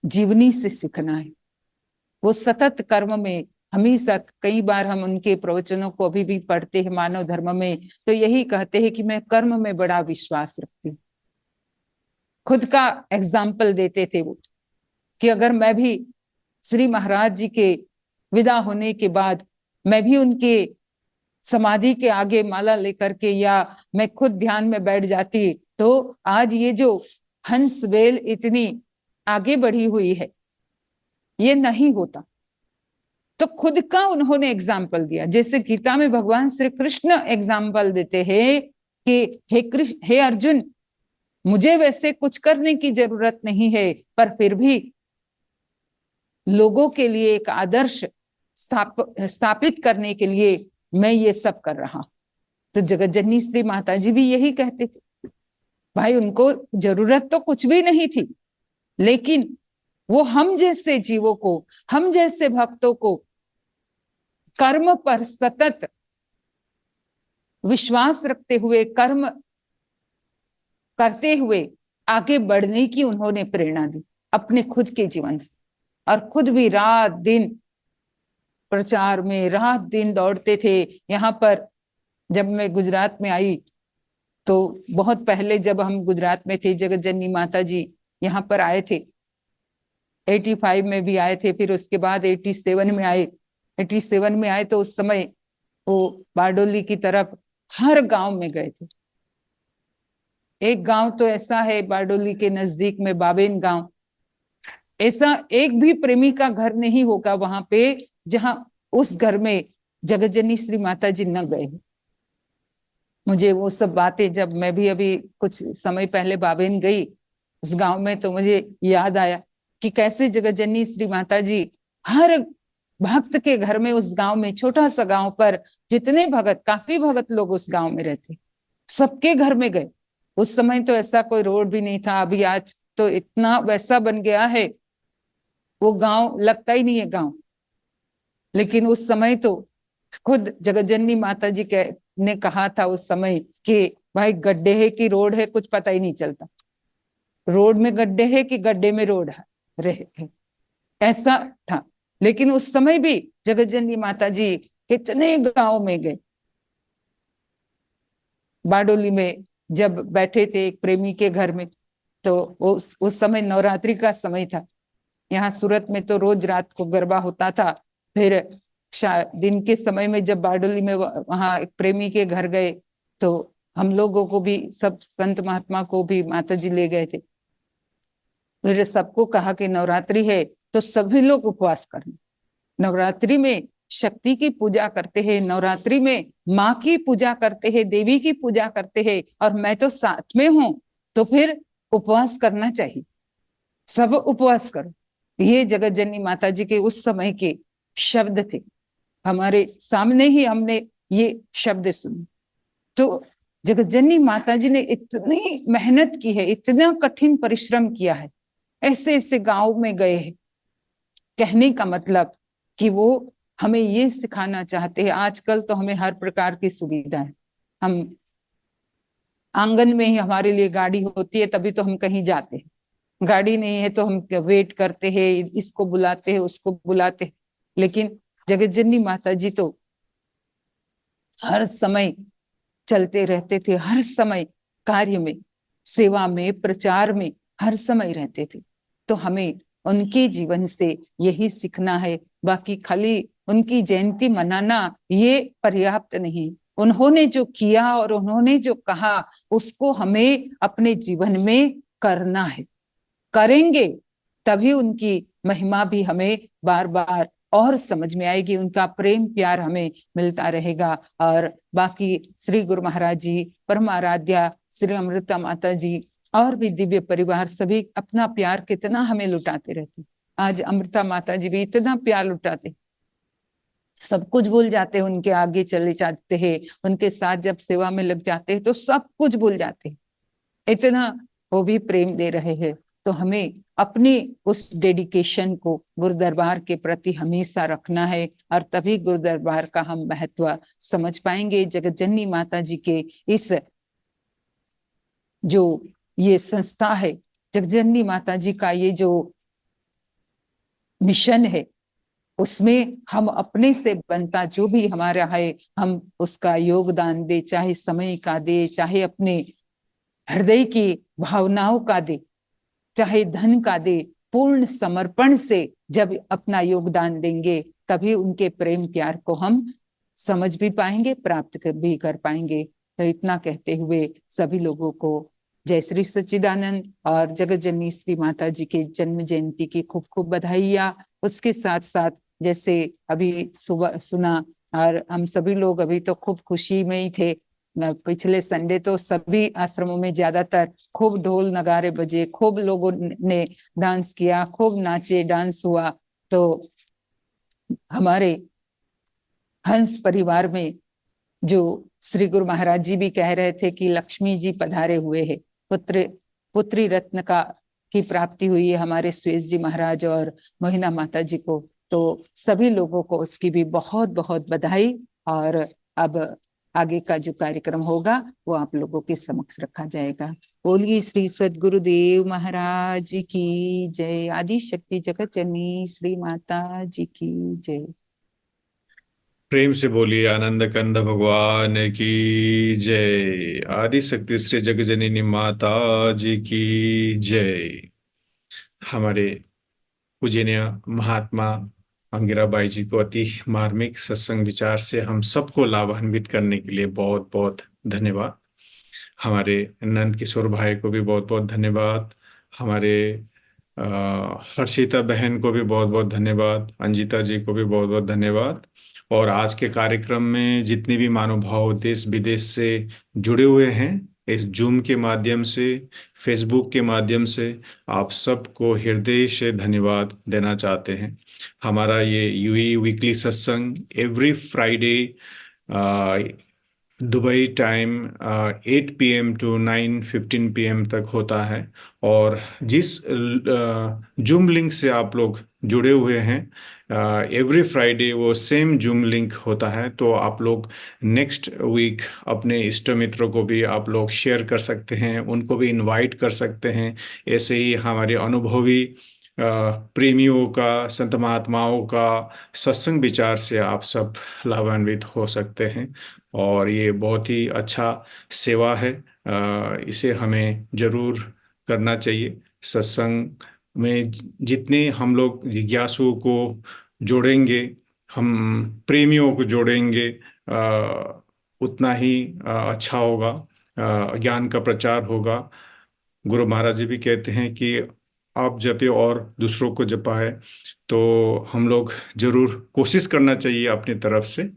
जीवनी से सीखना है। वो सतत कर्म में हमेशा, कई बार हम उनके प्रवचनों को अभी भी पढ़ते हैं मानव धर्म में, तो यही कहते हैं कि मैं कर्म में बड़ा विश्वास रखती हूँ। खुद का एग्जाम्पल देते थे वो कि अगर मैं भी श्री महाराज जी के विदा होने के बाद मैं भी उनके समाधि के आगे माला लेकर के या मैं खुद ध्यान में बैठ जाती, तो आज ये जो हंस बेल इतनी आगे बढ़ी हुई है ये नहीं होता। तो खुद का उन्होंने एग्जाम्पल दिया। जैसे गीता में भगवान श्री कृष्ण एग्जाम्पल देते हैं कि हे कृष्ण, हे अर्जुन, मुझे वैसे कुछ करने की जरूरत नहीं है, पर फिर भी लोगों के लिए एक आदर्श स्थापित करने के लिए मैं ये सब कर रहा हूं। तो जगत जननी श्री माता जी भी यही कहते थे। भाई उनको जरूरत तो कुछ भी नहीं थी, लेकिन वो हम जैसे जीवों को, हम जैसे भक्तों को कर्म पर सतत विश्वास रखते हुए, कर्म करते हुए आगे बढ़ने की उन्होंने प्रेरणा दी अपने खुद के जीवन से। और खुद भी रात दिन प्रचार में रात दिन दौड़ते थे। यहाँ पर जब मैं गुजरात में आई, तो बहुत पहले जब हम गुजरात में थे, जगत जननी माता जी यहाँ पर आए थे, 85 में भी आए थे, फिर उसके बाद 87 में आए। 87 में आए तो उस समय वो बारडोली की तरफ हर गांव में गए थे। एक गांव तो ऐसा है बारडोली के नजदीक में, बाबेन गांव, ऐसा एक भी प्रेमी का घर नहीं होगा वहां पे जहां उस घर में जगत जननी श्री माता जी न गए। मुझे वो सब बातें, जब मैं भी अभी कुछ समय पहले बाबेन गई उस गांव में, तो मुझे याद आया कि कैसे जगत जननी श्री माता जी हर भक्त के घर में, उस गांव में, छोटा सा गांव पर जितने भगत, काफी भगत लोग उस गांव में रहते, सबके घर में गए। उस समय तो ऐसा कोई रोड भी नहीं था, अभी आज तो इतना वैसा बन गया है, वो गांव लगता ही नहीं है गांव। लेकिन उस समय तो खुद जगत जननी माता जी ने कहा था उस समय कि भाई गड्ढे है कि रोड है कुछ पता ही नहीं चलता, रोड में गड्ढे है कि गड्ढे में रोड है, रहे, ऐसा था। लेकिन उस समय भी जगत जननी माता जी कितने गांव में गए। बारडोली में जब बैठे थे एक प्रेमी के घर में, तो उस समय नवरात्रि का समय था। यहाँ सूरत में तो रोज रात को गरबा होता था। फिर दिन के समय में जब बारडोली में वहां एक प्रेमी के घर गए, तो हम लोगों को भी, सब संत महात्मा को भी माता जी ले गए थे। फिर सबको कहा कि नवरात्रि है तो सभी लोग उपवास करना। नवरात्रि में शक्ति की पूजा करते हैं, नवरात्रि में माँ की पूजा करते हैं, देवी की पूजा करते हैं, और मैं तो साथ में हूं, तो फिर उपवास करना चाहिए, सब उपवास करो। ये जगत जननी माता जी के उस समय के शब्द थे। हमारे सामने ही हमने ये शब्द सुने। तो जगत जननी माता जी ने इतनी मेहनत की है, इतना कठिन परिश्रम किया है, ऐसे ऐसे गांव में गए हैं। कहने का मतलब कि वो हमें ये सिखाना चाहते हैं। आजकल तो हमें हर प्रकार की सुविधा है, हम आंगन में ही हमारे लिए गाड़ी होती है तभी तो हम कहीं जाते हैं, गाड़ी नहीं है तो हम वेट करते हैं, इसको बुलाते हैं उसको बुलाते हैं। लेकिन जगत जननी माता जी तो हर समय चलते रहते थे, हर समय कार्य में, सेवा में, प्रचार में हर समय रहते थे। तो हमें उनके जीवन से यही सीखना है। बाकी खाली उनकी जयंती मनाना ये पर्याप्त नहीं। उन्होंने जो किया और उन्होंने जो कहा उसको हमें अपने जीवन में करना है। करेंगे तभी उनकी महिमा भी हमें बार बार और समझ में आएगी, उनका प्रेम प्यार हमें मिलता रहेगा। और बाकी श्री गुरु महाराज जी, परम आराध्या श्री अमृता माता जी और भी दिव्य परिवार सभी अपना प्यार कितना हमें लुटाते रहते। आज अमृता माता जी भी इतना प्यार लुटाते, सब कुछ भूल जाते हैं, उनके आगे चले जाते हैं, उनके साथ जब सेवा में लग जाते हैं तो सब कुछ भूल जाते हैं, इतना वो भी प्रेम दे रहे हैं। तो हमें अपनी उस डेडिकेशन को गुरु दरबार के प्रति हमेशा रखना है, और तभी गुरु दरबार का हम महत्व समझ पाएंगे। जगत जननी माता जी के इस जो ये संस्था है, जगत जननी माता जी का ये जो मिशन है, उसमें हम अपने से बनता जो भी हमारा है हम उसका योगदान दे, चाहे समय का दे, चाहे अपने हृदय की भावनाओं का दे, चाहे धन का दे। पूर्ण समर्पण से जब अपना योगदान देंगे तभी उनके प्रेम प्यार को हम समझ भी पाएंगे, प्राप्त भी कर पाएंगे। तो इतना कहते हुए सभी लोगों को जय श्री सच्चिदानंद और जगत जननी श्री माता जी के जन्म जयंती की खूब खूब बधाइयाँ। उसके साथ साथ जैसे अभी सुबह सुना, और हम सभी लोग अभी तो खूब खुशी में ही थे। पिछले संडे तो सभी आश्रमों में ज्यादातर खूब ढोल नगारे बजे, खूब लोगों ने डांस किया, खूब नाचे, डांस हुआ। तो हमारे हंस परिवार में जो श्री गुरु महाराज जी भी कह रहे थे कि लक्ष्मी जी पधारे हुए हैं, पुत्री रत्न का की प्राप्ति हुई है हमारे सुयेश जी महाराज और मोहिना माता जी को। तो सभी लोगों को उसकी भी बहुत बहुत बधाई। और अब आगे का जो कार्यक्रम होगा वो आप लोगों के समक्ष रखा जाएगा। बोलिए श्री सद्गुरुदेव महाराज की जय। आदि शक्ति जगत जननी श्री माता जी की जय। प्रेम से बोलिए आनंद कंद भगवान की जय। आदि शक्ति श्री जगजननी माता जी की जय। हमारे पूजनीय महात्मा अंगिराबाई जी को अति मार्मिक सत्संग विचार से हम सबको लाभान्वित करने के लिए बहुत बहुत धन्यवाद। हमारे नंद किशोर भाई को भी बहुत बहुत धन्यवाद। हमारे हर्षिता बहन को भी बहुत बहुत धन्यवाद। अंजिता जी को भी बहुत बहुत धन्यवाद। और आज के कार्यक्रम में जितने भी महानुभाव देश विदेश से जुड़े हुए हैं इस जूम के माध्यम से, फेसबुक के माध्यम से, आप सबको हृदय से धन्यवाद देना चाहते हैं। हमारा ये यूई वीकली सत्संग every Friday Dubai time 8 PM to 9:15 PM तक होता है। और जिस जूम लिंक से आप लोग जुड़े हुए हैं एवरी फ्राइडे वो सेम जूम लिंक होता है। तो आप लोग नेक्स्ट वीक अपने इष्ट मित्रों को भी आप लोग शेयर कर सकते हैं, उनको भी इनवाइट कर सकते हैं। ऐसे ही हमारे अनुभवी प्रेमियों का, संत महात्माओं का सत्संग विचार से आप सब लाभान्वित हो सकते हैं। और ये बहुत ही अच्छा सेवा है, इसे हमें जरूर करना चाहिए। सत्संग में जितने हम लोग जिज्ञासुओं को जोड़ेंगे, हम प्रेमियों को जोड़ेंगे, उतना ही अच्छा होगा, ज्ञान का प्रचार होगा। गुरु महाराज जी भी कहते हैं कि आप जपे और दूसरों को जपाए। तो हम लोग जरूर कोशिश करना चाहिए अपनी तरफ से।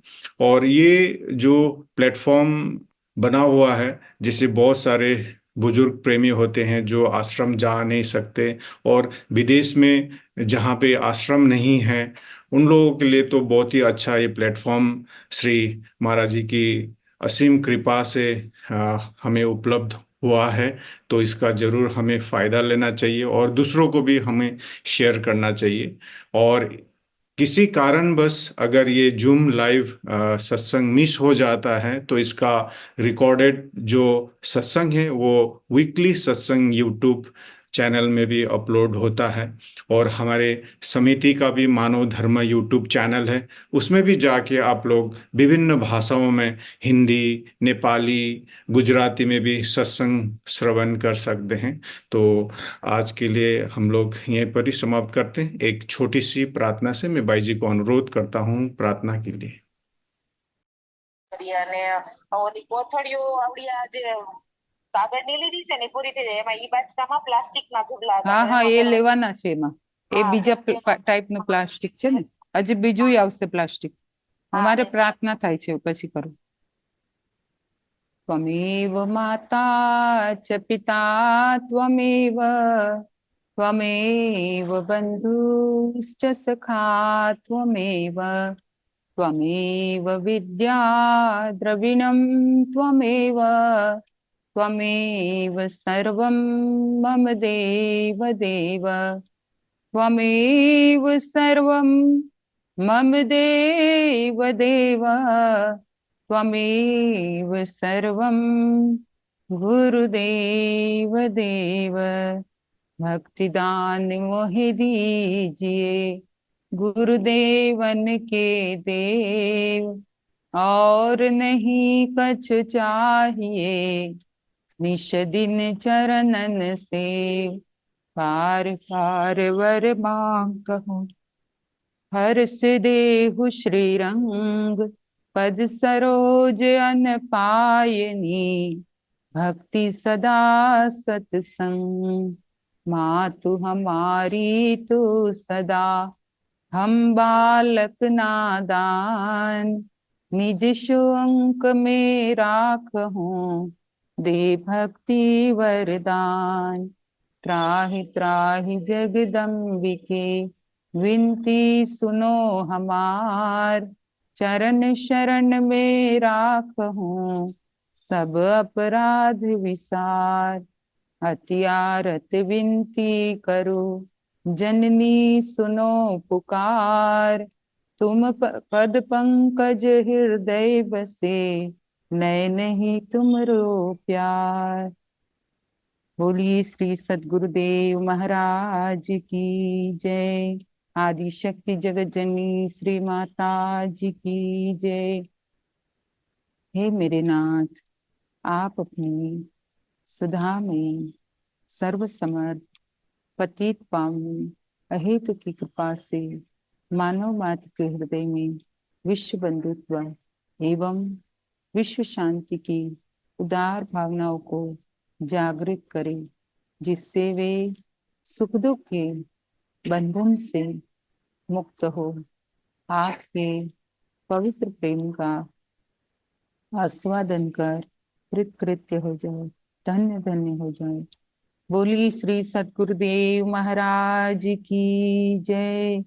और ये जो प्लेटफॉर्म बना हुआ है, जैसे बहुत सारे बुजुर्ग प्रेमी होते हैं जो आश्रम जा नहीं सकते, और विदेश में जहाँ पे आश्रम नहीं है उन लोगों के लिए तो बहुत ही अच्छा ये प्लेटफॉर्म श्री महाराज जी की असीम कृपा से हमें उपलब्ध हुआ है। तो इसका जरूर हमें फायदा लेना चाहिए और दूसरों को भी हमें शेयर करना चाहिए। और किसी कारणवश अगर ये जूम लाइव सत्संग मिस हो जाता है तो इसका रिकॉर्डेड जो सत्संग है वो वीकली सत्संग यूट्यूब चैनल में भी अपलोड होता है। और हमारे समिति का भी मानव धर्म यूट्यूब चैनल है, उसमें भी जाके आप लोग विभिन्न भाषाओं में, हिंदी, नेपाली, गुजराती में भी सत्संग श्रवण कर सकते हैं। तो आज के लिए हम लोग यहीं पर ही समाप्त करते हैं। एक छोटी सी प्रार्थना से मैं भाई जी को अनुरोध करता हूँ प्रार्थना के लिए। કાગળની લીધી છે ને પૂરી થઈ જાય એમાં ઈ બાચકામાં પ્લાસ્ટિકના ઝબલા હતા. હા, એ લેવાના છે એમાં. એ બીજા ટાઈપનું પ્લાસ્ટિક છે ને. હજી બીજું આવશે પ્લાસ્ટિક. અમારે બેન. પ્રાર્થના થાય છે પછી કરું. ત્વમેવ માતા ચ પિતા ત્વમેવ ત્વમેવ બંધુશ્ચ સખા ત્વમેવ त्वमेव विद्या द्रविणं त्वमेव त्वमेव सर्वं मम देव देव त्वमेव सर्वं मम देव देव त्वमेव सर्वं गुरुदेव देव भक्तिदान मोहि दीजिए गुरुदेवन के देव और नहीं कछु चाहिए निश दिन चरणन से पार पार वर मांगहु हर्ष देहु श्री रंग पद सरोज अन पायनी भक्ति सदा सतसंग मातु हमारी तू सदा हम बालक नादान निज अंक में राखहूं दे भक्ति वरदान त्राहि त्राहि जगदम्बिके विनती सुनो हमार चरण शरण में राखहूं सब अपराध विसार अतियारत विनती करो जननी सुनो पुकार तुम पद पंकज हृदय बसे नैन ही तुमरो प्यार। बोलिए श्री सद्गुरुदेव महाराज की जय। आदि शक्ति जगत जननी श्री माता जी की जय। हे मेरे नाथ, आप अपनी सुधा में सर्वसमर्थ पतित पावन अहेतु की कृपा से मानव मात्र के हृदय में विश्व बंधुत्व एवं विश्व शांति की उदार भावनाओं को जागृत करें, जिससे वे सुख दुख के बंधन से मुक्त हो आपके पवित्र प्रेम का आस्वादन कर कृतकृत्य हो जाए, धन्य धन्य हो जाए। बोली श्री सद्गुरुदेव महाराज की जय।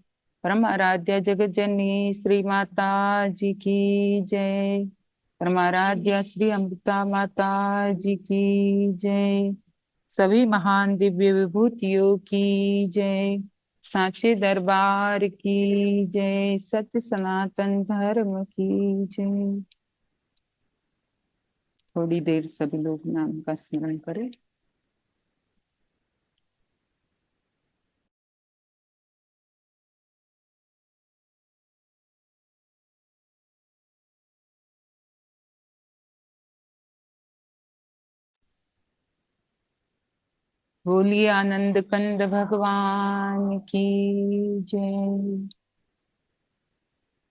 परम आराध्या जगत जननी श्री माता जी की जय। परम आराध्या श्री अमृता माता जी की जय। सभी महान दिव्य विभूतियों की जय। साचे दरबार की जय। सत्य सनातन धर्म की जय। थोड़ी देर सभी लोग नाम का स्मरण करें। बोलिए आनंद कंद भगवान की जय।